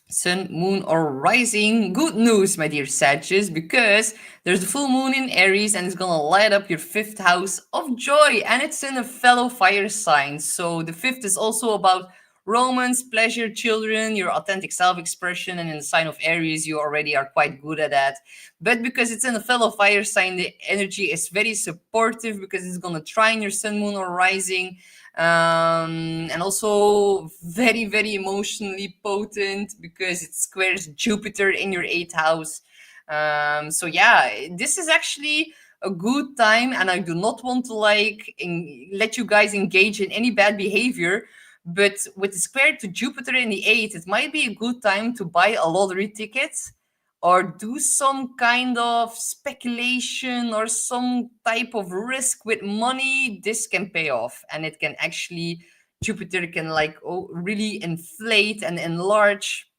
sun, moon, or rising. Good news, my dear Sagittarius, because there's the full moon in Aries and it's gonna light up your fifth house of joy, and it's in a fellow fire sign. So the fifth is also about romance, pleasure, children, your authentic self-expression, and in the sign of Aries, you already are quite good at that. But because it's in a fellow fire sign, the energy is very supportive because it's gonna trine your sun, moon, or rising. And also very, very emotionally potent because it squares Jupiter in your eighth house. This is actually a good time, and I do not want to let you guys engage in any bad behavior. But with the square to Jupiter in the eighth, it might be a good time to buy a lottery ticket or do some kind of speculation or some type of risk with money. This can pay off, and it can actually, Jupiter can really inflate and enlarge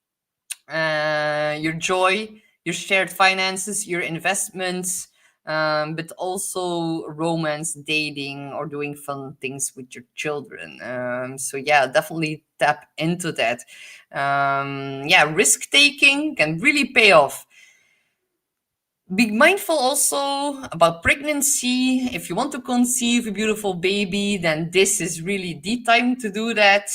your joy, your shared finances, your investments. but also romance, dating, or doing fun things with your children. So yeah, definitely tap into that. Yeah, risk taking can really pay off. Be mindful also about pregnancy. If you want to conceive a beautiful baby, then this is really the time to do that.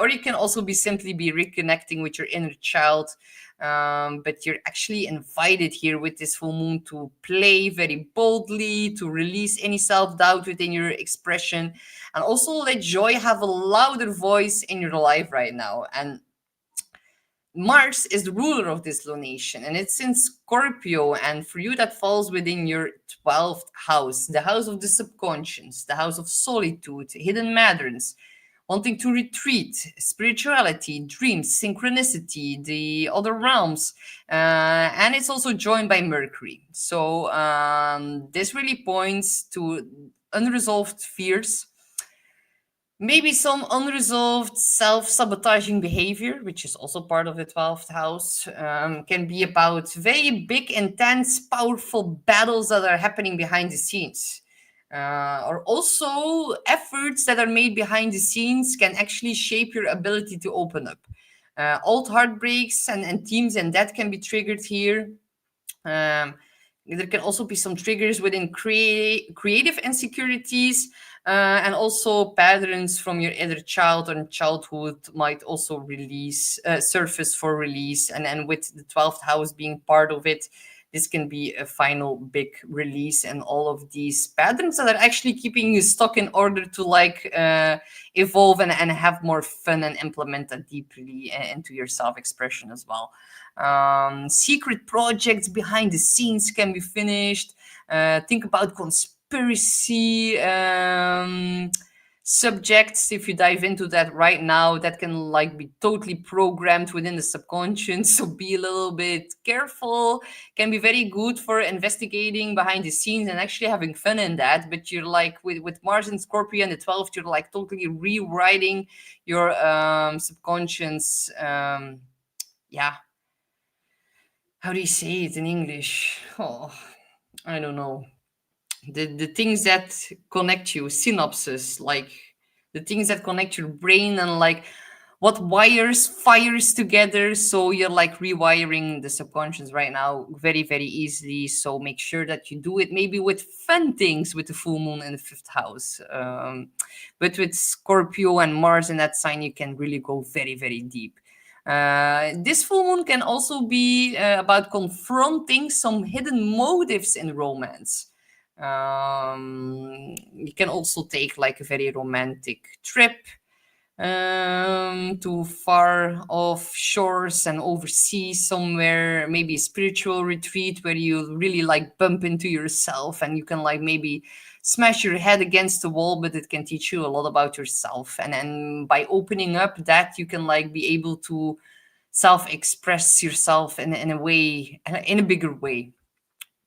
Or you can also be simply be reconnecting with your inner child. But you're actually invited here with this full moon to play very boldly, to release any self doubt within your expression, and also let joy have a louder voice in your life right now. And Mars is the ruler of this lunation, and it's in Scorpio. And for you, that falls within your 12th house, the house of the subconscious, the house of solitude, hidden matterings, wanting to retreat, spirituality, dreams, synchronicity, the other realms. And it's also joined by Mercury. So this really points to unresolved fears, maybe some unresolved self sabotaging behavior, which is also part of the 12th house, can be about very big, intense, powerful battles that are happening behind the scenes. Or also efforts that are made behind the scenes can actually shape your ability to open up. Old heartbreaks and themes, and that can be triggered here. Um, there can also be some triggers within creative insecurities, and also patterns from your inner child and childhood might also release surface for release. And with the 12th house being part of it, this can be a final big release, and all of these patterns that are actually keeping you stuck in order to like evolve and have more fun and implement that deeply into your self-expression as well. Secret projects behind the scenes can be finished. Think about conspiracy subjects. If you dive into that right now, that can like be totally programmed within the subconscious. So be a little bit careful. Can be very good for investigating behind the scenes and actually having fun in that. But you're like with Mars and Scorpio and the 12th, you're like totally rewriting your subconscious. Yeah, how do you say it in English? Oh, I don't know. The things that connect you, synapses, like the things that connect your brain and like what wires fires together. So you're like rewiring the subconscious right now very, very easily. So make sure that you do it maybe with fun things with the full moon in the fifth house. But with Scorpio and Mars in that sign, you can really go very, very deep. This full moon can also be about confronting some hidden motives in romance. You can also take like a very romantic trip to far off shores and overseas somewhere, maybe a spiritual retreat where you really like bump into yourself and you can like maybe smash your head against the wall, but it can teach you a lot about yourself. And then by opening up that, you can like be able to self-express yourself in a way, in a bigger way.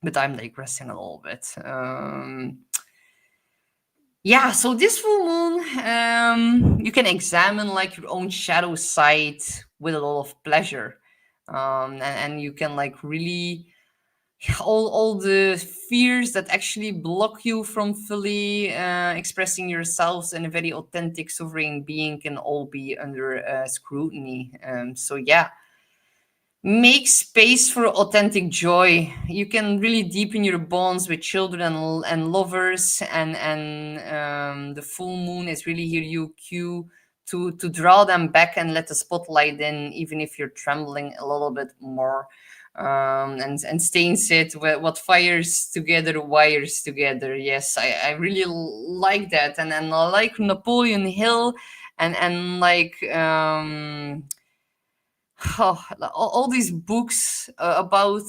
But I'm digressing a little bit. Yeah, so this full moon, you can examine like your own shadow side with a lot of pleasure. And you can like really all the fears that actually block you from fully expressing yourselves in a very authentic sovereign being can all be under scrutiny. So yeah, make space for authentic joy. You can really deepen your bonds with children and lovers, and the full moon is really here you cue to draw them back and let the spotlight in, even if you're trembling a little bit more. And Stain said, what fires together wires together. Yes, I really like that, and I like Napoleon Hill, and like all these books about,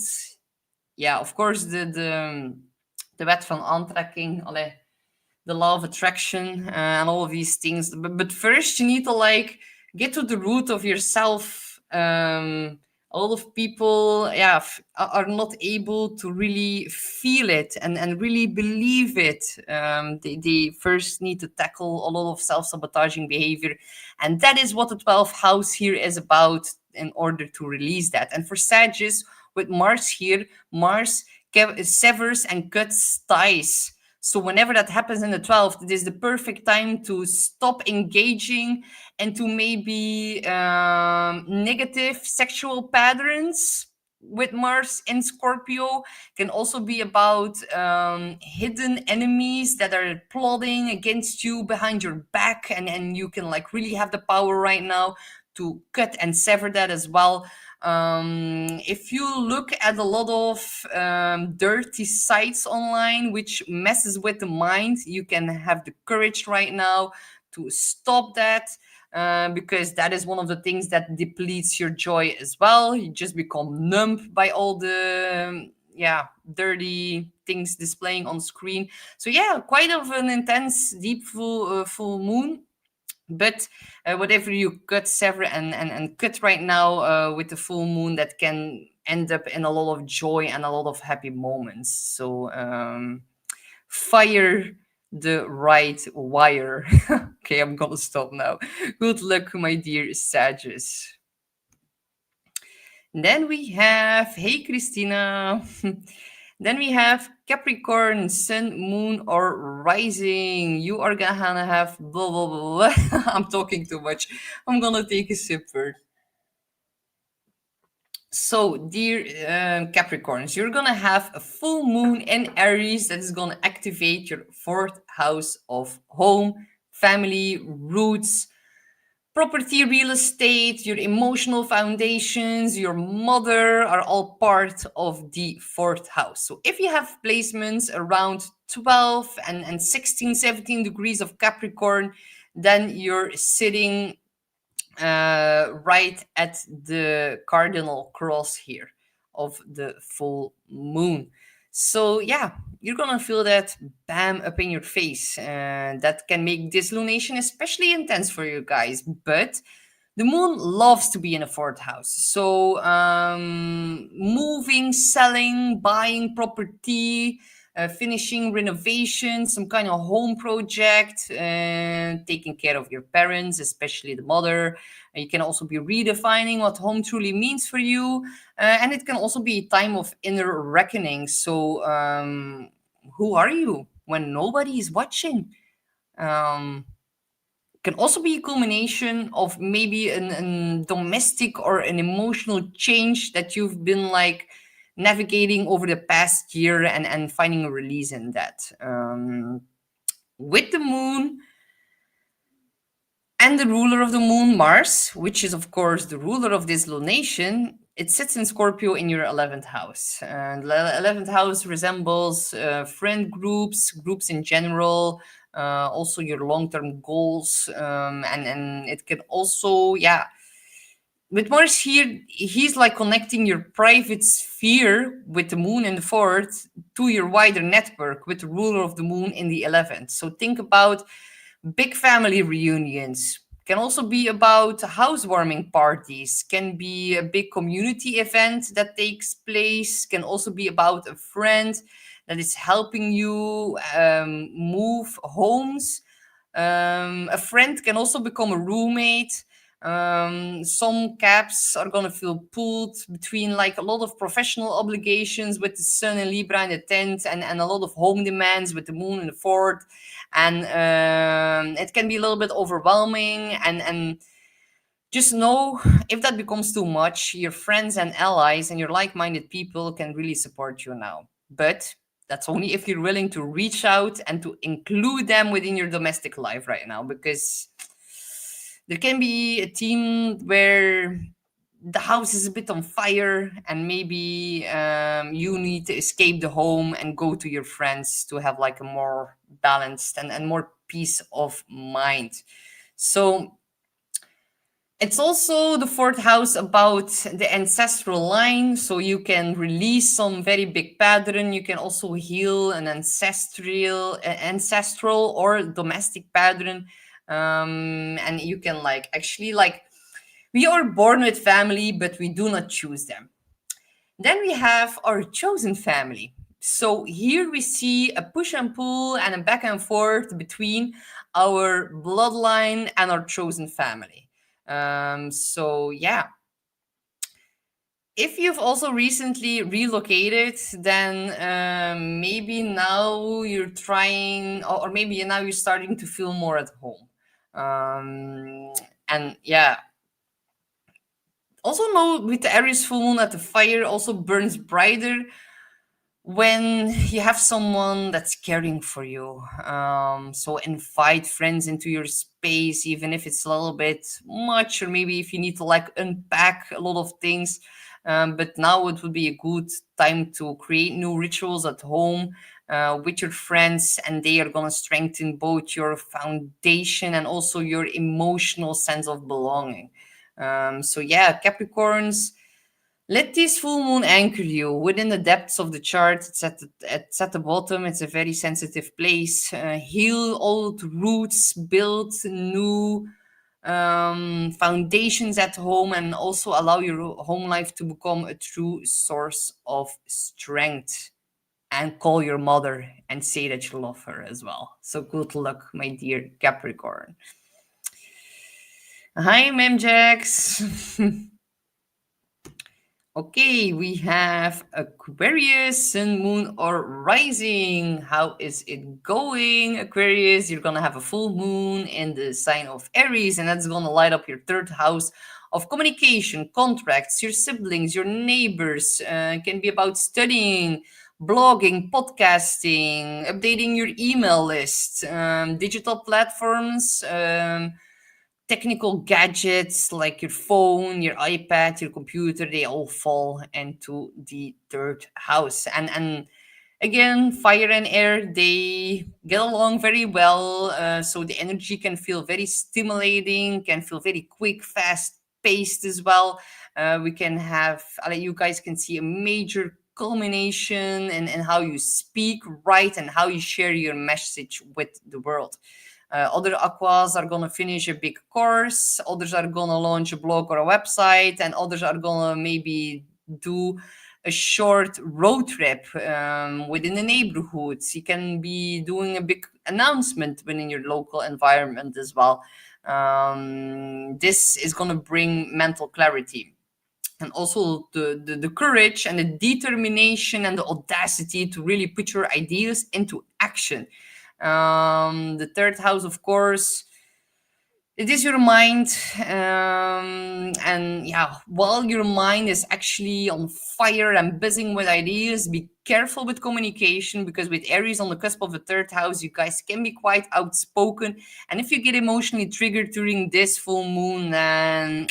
yeah, of course, the wet van aantrekking, the law of attraction, and all of these things. But first, you need to like get to the root of yourself. A lot of people, yeah, are not able to really feel it and really believe it. They first need to tackle a lot of self-sabotaging behavior, and that is what the 12th house here is about in order to release that. And for Sagittarius, with Mars here, Mars severs and cuts ties. So whenever that happens in the 12th, it is the perfect time to stop engaging into maybe negative sexual patterns. With Mars in Scorpio, can also be about hidden enemies that are plotting against you behind your back, and you can like really have the power right now to cut and sever that as well. If you look at a lot of dirty sites online, which messes with the mind, you can have the courage right now to stop that. Because that is one of the things that depletes your joy as well. You just become numb by all the dirty things displaying on screen. So yeah, quite of an intense, deep full moon. But whatever you cut, sever, and cut right now with the full moon, that can end up in a lot of joy and a lot of happy moments. So fire the right wire. Okay, I'm gonna stop now. Good luck, my dear Sagittarius. Then we have, hey Christina. Then we have Capricorn, Sun, Moon, or Rising. You are gonna have blah blah blah. I'm talking too much. I'm gonna take a sip first. So, dear Capricorns, you're gonna have a full moon in Aries that is gonna activate your fourth house of home, family, roots, property, real estate, your emotional foundations, your mother are all part of the fourth house. So if you have placements around 12 and 16, 17 degrees of Capricorn, then you're sitting right at the cardinal cross here of the full moon. So yeah, you're gonna feel that bam up in your face. That can make this lunation especially intense for you guys. But the moon loves to be in a fourth house. So moving, selling, buying property, finishing renovation, some kind of home project, taking care of your parents, especially the mother. You can also be redefining what home truly means for you. And it can also be a time of inner reckoning. So who are you when nobody is watching? Um, can also be a culmination of maybe an domestic or an emotional change that you've been like navigating over the past year, and finding a release in that. With the moon and the ruler of the moon, Mars, which is of course the ruler of this lunation, it sits in Scorpio in your 11th house. And the 11th house resembles friend groups, groups in general, also your long-term goals, and it can also, yeah, with Mars here, he's like connecting your private sphere with the moon in the fourth to your wider network with the ruler of the moon in the 11th. So think about big family reunions. Can also be about housewarming parties, can be a big community event that takes place, can also be about a friend that is helping you move homes. A friend can also become a roommate. Some caps are going to feel pulled between like a lot of professional obligations with the sun and Libra in the 10th, and a lot of home demands with the moon in the 4th. And it can be a little bit overwhelming. And just know, if that becomes too much, your friends and allies and your like-minded people can really support you now. But that's only if you're willing to reach out and to include them within your domestic life right now, because there can be a team where the house is a bit on fire, and maybe you need to escape the home and go to your friends to have like a more balanced and more peace of mind. So it's also the fourth house about the ancestral line, so you can release some very big pattern. You can also heal an ancestral or domestic pattern, and you can like actually like, we are born with family, but we do not choose them. Then we have our chosen family. So here we see a push and pull and a back and forth between our bloodline and our chosen family. So yeah, If you've also recently relocated, then maybe now you're trying, or maybe now you're starting to feel more at home. And yeah, also know with the Aries full moon that the fire also burns brighter when you have someone that's caring for you. So invite friends into your space, even if it's a little bit much, or maybe if you need to like unpack a lot of things. But now it would be a good time to create new rituals at home with your friends, and they are going to strengthen both your foundation and also your emotional sense of belonging. So yeah, Capricorns, let this full moon anchor you within the depths of the chart. It's at the bottom. It's a very sensitive place. Heal old roots, build new foundations at home, and also allow your home life to become a true source of strength. And call your mother and say that you love her as well. So good luck, my dear Capricorn. Hi, Memjax. Okay, we have Aquarius, Sun, Moon, or Rising. How is it going, Aquarius? You're gonna have a full moon in the sign of Aries, and that's gonna light up your third house of communication, contracts, your siblings, your neighbors. It can be about studying, blogging, podcasting, updating your email list, digital platforms. Technical gadgets like your phone, your iPad, your computer, they all fall into the third house. And again, fire and air, they get along very well. So the energy can feel very stimulating, can feel very quick, fast paced as well. We can have, you guys can see a major culmination in how you speak, write, and how you share your message with the world. Other aquas are gonna finish a big course, others are gonna launch a blog or a website, and others are gonna maybe do a short road trip within the neighborhoods. You can be doing a big announcement within your local environment as well. This is gonna bring mental clarity and also the courage and the determination and the audacity to really put your ideas into action. The third house, of course, it is your mind. And yeah, while your mind is actually on fire and buzzing with ideas, be careful with communication, because with Aries on the cusp of the third house, you guys can be quite outspoken. And if you get emotionally triggered during this full moon, then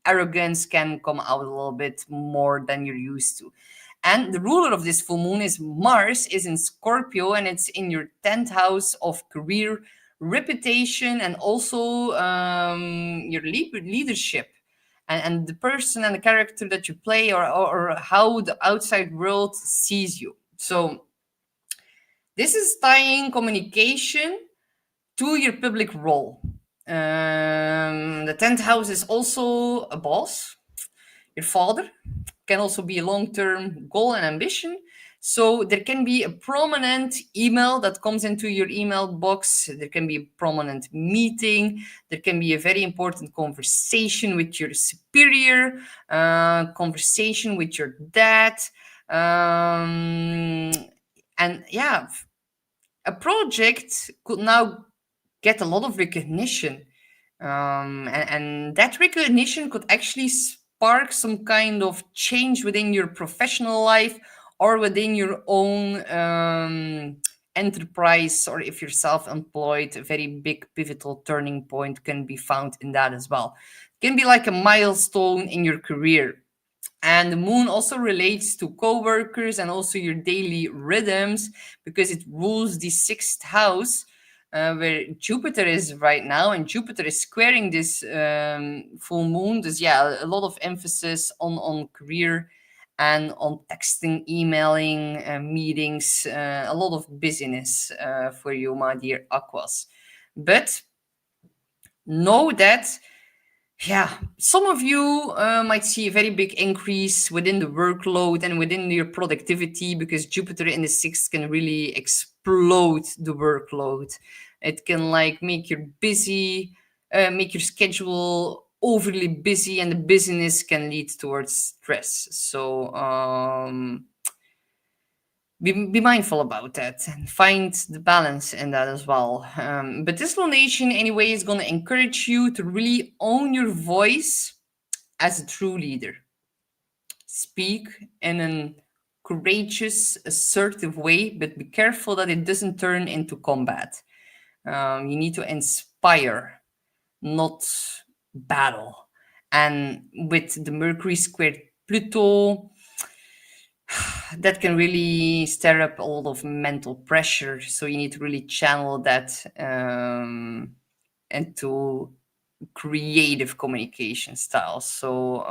arrogance can come out a little bit more than you're used to. And the ruler of this full moon is Mars, is in Scorpio, and it's in your 10th house of career, reputation, and also your leadership. And the person and the character that you play, or how the outside world sees you. So this is tying communication to your public role. The 10th house is also a boss, your father, can also be a long-term goal and ambition. So there can be a prominent email that comes into your email box. There can be a prominent meeting. There can be a very important conversation with your superior, conversation with your dad. And yeah, a project could now get a lot of recognition. And that recognition could actually spark some kind of change within your professional life or within your own enterprise, or if you're self-employed, a very big pivotal turning point can be found in that as well. It can be like a milestone in your career. And the moon also relates to co-workers and also your daily rhythms, because it rules the sixth house, where Jupiter is right now, and Jupiter is squaring this full moon. There's a lot of emphasis on career and on texting, emailing, meetings, a lot of busyness for you, my dear Aquas. But know that some of you might see a very big increase within the workload and within your productivity, because Jupiter in the sixth can really explode the workload. It can like make you busy, make your schedule overly busy, and the busyness can lead towards stress. So be mindful about that and find the balance in that as well. But this lunation, anyway, is going to encourage you to really own your voice as a true leader. Speak in a courageous, assertive way, but be careful that it doesn't turn into combat. You need to inspire, not battle. And with the Mercury squared Pluto, that can really stir up a lot of mental pressure. So you need to really channel that into creative communication styles. So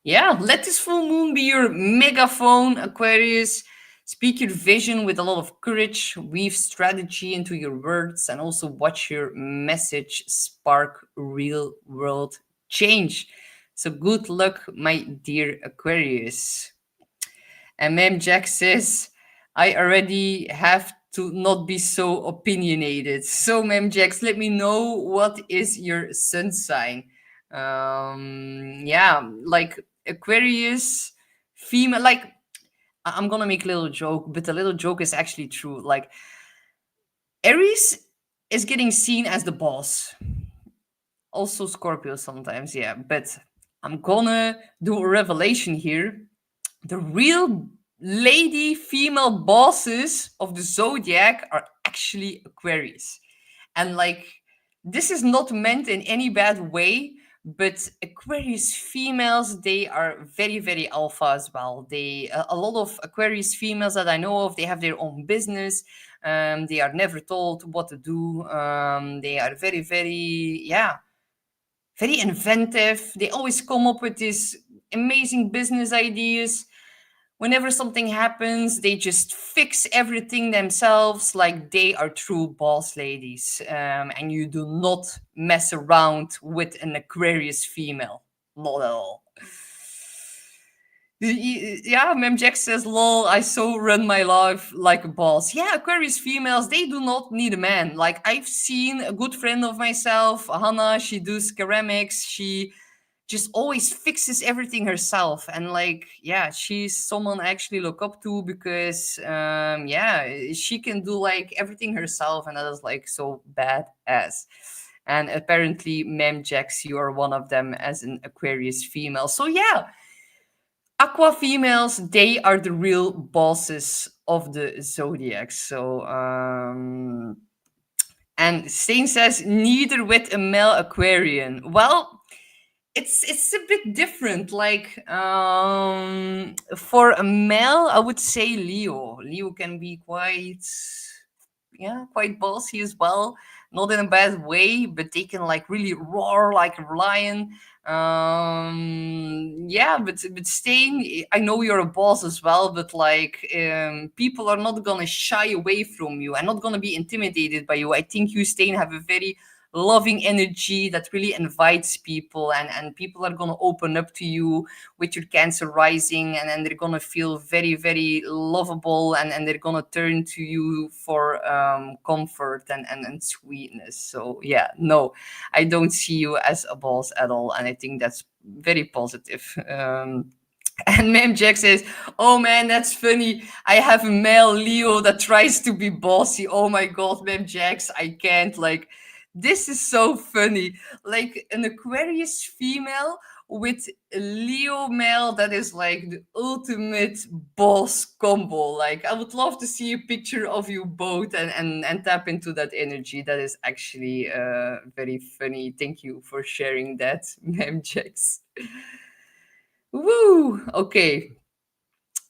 yeah, let this full moon be your megaphone, Aquarius. Speak your vision with a lot of courage, weave strategy into your words, and also watch your message spark real world change. So good luck, my dear Aquarius. And Ma'am Jack says, I already have to not be so opinionated. So, Ma'am Jax, let me know what is your sun sign. Yeah, like Aquarius, female, like I'm gonna make a little joke, but the little joke is actually true. Like Aries is getting seen as the boss. Also Scorpio sometimes, yeah. But I'm gonna do a revelation here. The real lady female bosses of the zodiac are actually Aquarius. And like, this is not meant in any bad way, but Aquarius females, they are very, very alpha as well. A lot of Aquarius females that I know of, they have their own business. They are never told what to do. They are very, very, yeah, very inventive. They always come up with these amazing business ideas. Whenever something happens, they just fix everything themselves, like they are true boss ladies. And you do not mess around with an Aquarius female. Not at all. Yeah, Mem Jack says, lol, I so run my life like a boss. Yeah, Aquarius females, they do not need a man. Like, I've seen a good friend of myself, Hannah, she does ceramics. She just always fixes everything herself. And, like, yeah, she's someone I actually look up to because, yeah, she can do, like, everything herself. And that is, like, so badass. And apparently, Mem Jax, you are one of them as an Aquarius female. So, yeah. Aqua females, they are the real bosses of the zodiac. So, and Stain says neither with a male Aquarian. Well, it's a bit different. Like, for a male, I would say Leo. Leo can be quite, yeah, quite bossy as well. Not in a bad way, but they can like really roar like a lion. Yeah, but Stain, I know you're a boss as well, but like people are not gonna shy away from you and not gonna be intimidated by you. I think you, Stain, have a very loving energy that really invites people, and people are going to open up to you with your Cancer rising, and then they're going to feel very, very lovable, and they're going to turn to you for comfort and sweetness. So yeah, no, I don't see you as a boss at all, and I think that's very positive. And Ma'am Jack says, oh man, that's funny. I have a male Leo that tries to be bossy. Oh my god, Ma'am Jax, I can't. Like, this is so funny. Like an Aquarius female with a Leo male, that is like the ultimate boss combo. Like, I would love to see a picture of you both and tap into that energy. That is actually very funny. Thank you for sharing that, Ma'am Jax. Woo! Okay.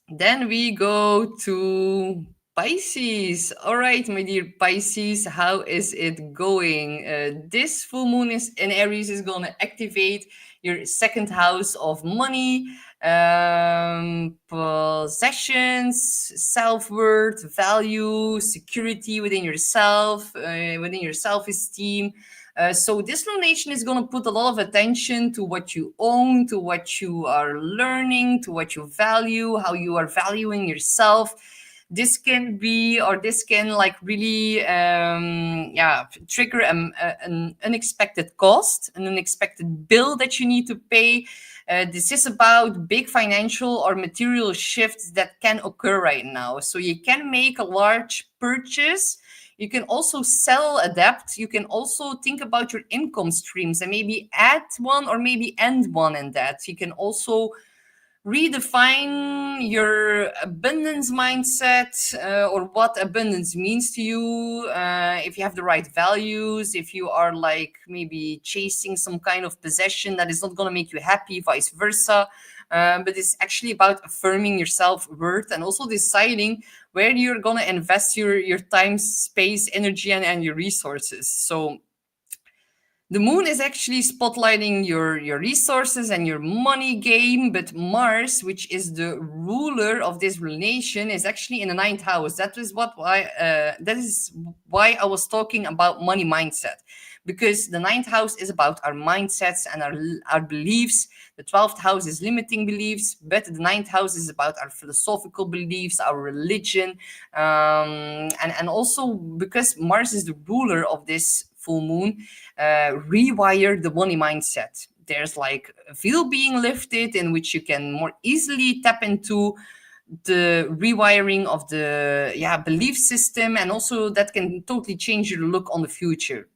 Then we go to Pisces. All right, my dear Pisces, how is it going? This full moon is in Aries is going to activate your second house of money, possessions, self-worth, value, security within yourself, within your self-esteem. So this lunation is going to put a lot of attention to what you own, to what you are learning, to what you value, how you are valuing yourself. this can be, or this can like really trigger an unexpected cost, an unexpected bill that you need to pay. This is about big financial or material shifts that can occur right now. So you can make a large purchase. You can also sell a debt. You can also think about your income streams and maybe add one or maybe end one in that. You can also redefine your abundance mindset, or what abundance means to you. If you have the right values, if you are like maybe chasing some kind of possession that is not going to make you happy, vice versa. But it's actually about affirming your self-worth and also deciding where you're going to invest your time, space, energy, and your resources. So the moon is actually spotlighting your resources and your money game, but Mars, which is the ruler of this lunation, is actually in the ninth house. That is why I was talking about money mindset, because the ninth house is about our mindsets and our beliefs. The 12th house is limiting beliefs, but the ninth house is about our philosophical beliefs, our religion, and also because Mars is the ruler of this full moon, rewire the money mindset. There's like a veil being lifted in which you can more easily tap into the rewiring of the belief system, and also that can totally change your look on the future.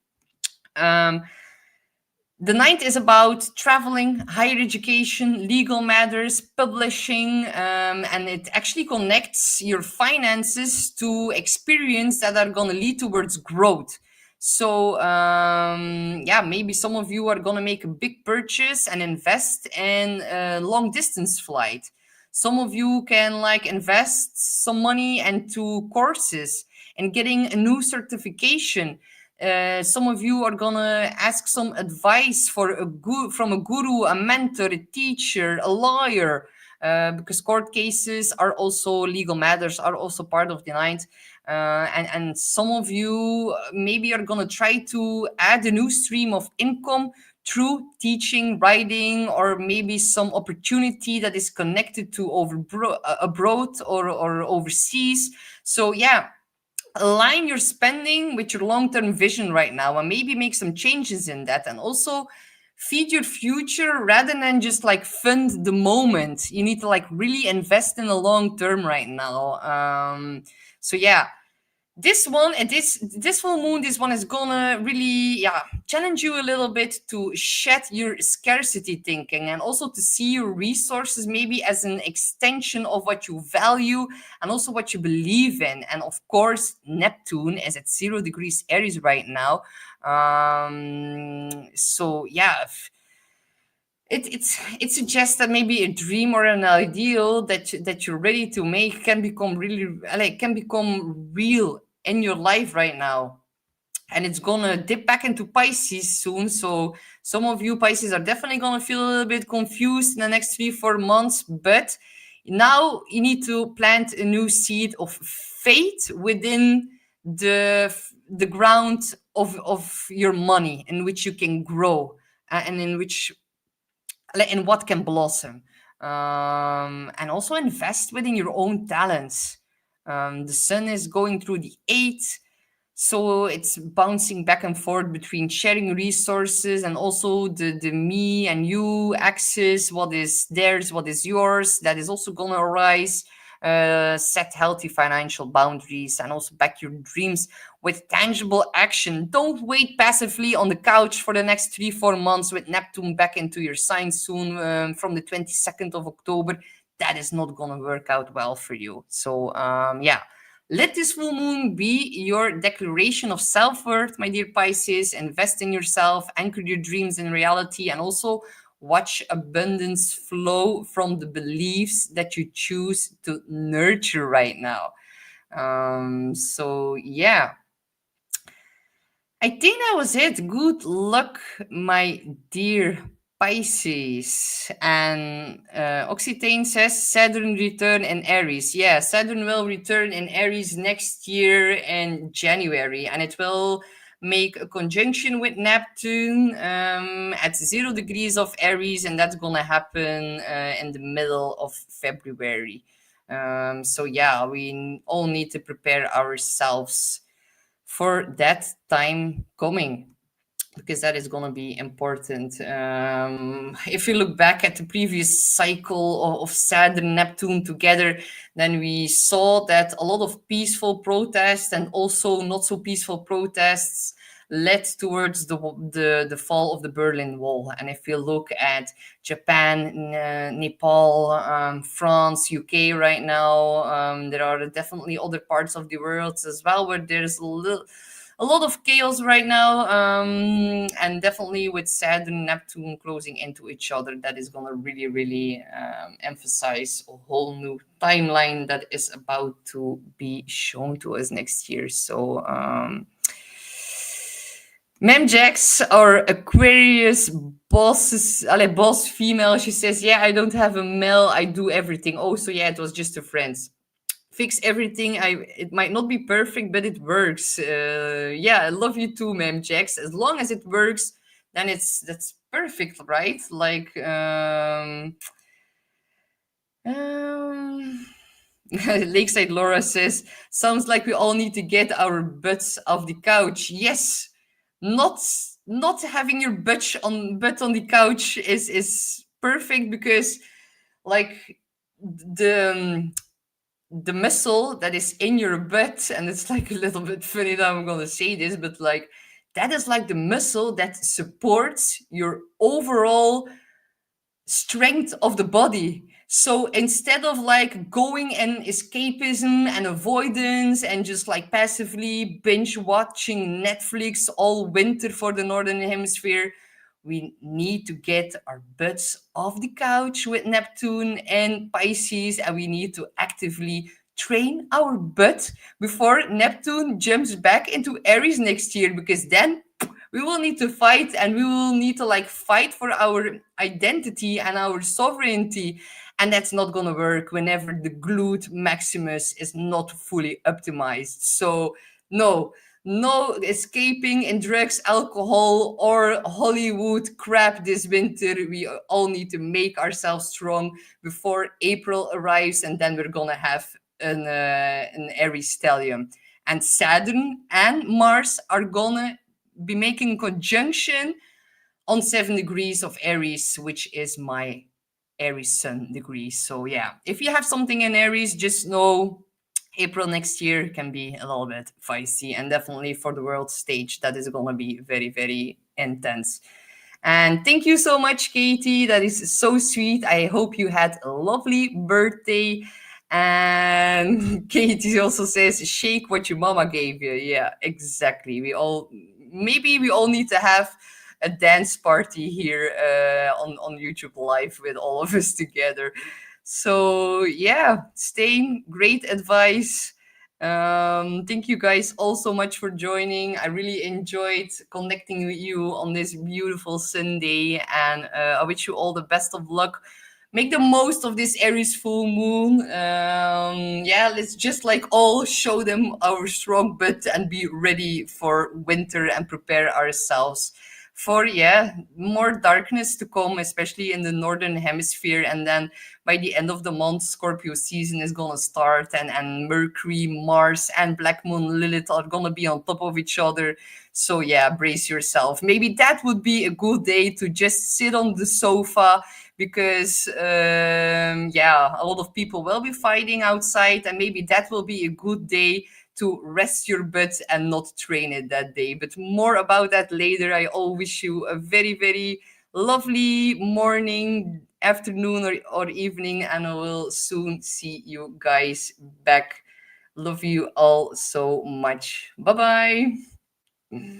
The ninth is about traveling, higher education, legal matters, publishing, and it actually connects your finances to experience that are going to lead towards growth. So, maybe some of you are going to make a big purchase and invest in a long distance flight. Some of you can like invest some money into courses and getting a new certification. Some of you are gonna ask some advice from a guru, a mentor, a teacher, a lawyer, because court cases are also legal matters, are also part of the ninth. And some of you maybe are gonna try to add a new stream of income through teaching, writing, or maybe some opportunity that is connected to abroad or overseas. So yeah, align your spending with your long-term vision right now and maybe make some changes in that, and also feed your future rather than just like fund the moment. You need to like really invest in the long term right now. So yeah, this full moon, this one is gonna really challenge you a little bit to shed your scarcity thinking and also to see your resources maybe as an extension of what you value and also what you believe in. And of course, Neptune is at 0 degrees Aries right now. So yeah, it suggests that maybe a dream or an ideal that you're ready to make can become real in your life right now. And it's gonna dip back into Pisces soon. So some of you Pisces are definitely gonna feel a little bit confused in the next 3-4 months. But now you need to plant a new seed of faith within the ground of your money, in which you can grow, and in what can blossom. And also invest within your own talents. The sun is going through the eighth, so it's bouncing back and forth between sharing resources and also the me and you axis. What is theirs, what is yours, that is also going to arise. Set healthy financial boundaries and also back your dreams with tangible action. Don't wait passively on the couch for the next 3-4 months with Neptune back into your sign soon, from the 22nd of October. That is not going to work out well for you. So let this full moon be your declaration of self-worth, my dear Pisces. Invest in yourself, anchor your dreams in reality, and also watch abundance flow from the beliefs that you choose to nurture right now. So yeah, I think that was it. Good luck, my dear Pisces. And Occitane says Saturn return in Aries. Yeah, Saturn will return in Aries next year in January, and it will make a conjunction with Neptune at 0 degrees of Aries, and that's gonna happen in the middle of February. So yeah, we all need to prepare ourselves for that time coming, because that is going to be important. If you look back at the previous cycle of Saturn Neptune together, then we saw that a lot of peaceful protests and also not so peaceful protests led towards the fall of the Berlin Wall. And if you look at Japan, Nepal, France, UK right now, there are definitely other parts of the world as well where there's a lot of chaos right now, and definitely with Saturn and Neptune closing into each other, that is going to really, really emphasize a whole new timeline that is about to be shown to us next year. So, Mem Jax, our Aquarius boss female, she says, "Yeah, I don't have a male, I do everything." Oh, so yeah, it was just a friend. Fix everything. It might not be perfect, but it works. Yeah, I love you too, ma'am Jax. As long as it works, then that's perfect, right? Like um Lakeside Laura says, sounds like we all need to get our butts off the couch. Yes, not not having your butt on the couch is perfect, because like the muscle that is in your butt, and it's like a little bit funny that I'm gonna say this, but like that is like the muscle that supports your overall strength of the body. So instead of like going and escapism and avoidance and just like passively binge watching Netflix all winter for the Northern Hemisphere, we need to get our butts off the couch with Neptune and Pisces, and we need to actively train our butt before Neptune jumps back into Aries next year, because then we will need to fight, and we will need to like fight for our identity and our sovereignty, and that's not going to work whenever the glued maximus is not fully optimized. So no escaping in drugs, alcohol, or Hollywood crap this winter. We all need to make ourselves strong before April arrives, and then we're gonna have an Aries stellium. And Saturn and Mars are gonna be making conjunction on 7 degrees of Aries, which is my Aries sun degree. So yeah, if you have something in Aries, just know April next year can be a little bit feisty, and definitely for the world stage, that is gonna be very, very intense. And thank you so much, Katie. That is so sweet. I hope you had a lovely birthday. And Katie also says, shake what your mama gave you. Yeah, exactly. Maybe we all need to have a dance party here on YouTube Live with all of us together. So yeah, staying, great advice. Thank you guys all so much for joining. I really enjoyed connecting with you on this beautiful Sunday, and I wish you all the best of luck. Make the most of this Aries full moon. Yeah, let's just like all show them our strong butt and be ready for winter and prepare ourselves for, yeah, more darkness to come, especially in the northern hemisphere. And then by the end of the month, Scorpio season is gonna start, and Mercury, Mars, and Black Moon Lilith are gonna be on top of each other. So yeah, brace yourself. Maybe that would be a good day to just sit on the sofa, because yeah, a lot of people will be fighting outside, and maybe that will be a good day to rest your butt and not train it that day. But more about that later. I all wish you a very, very lovely morning, afternoon, or evening, and I will soon see you guys back. Love you all so much. Bye bye.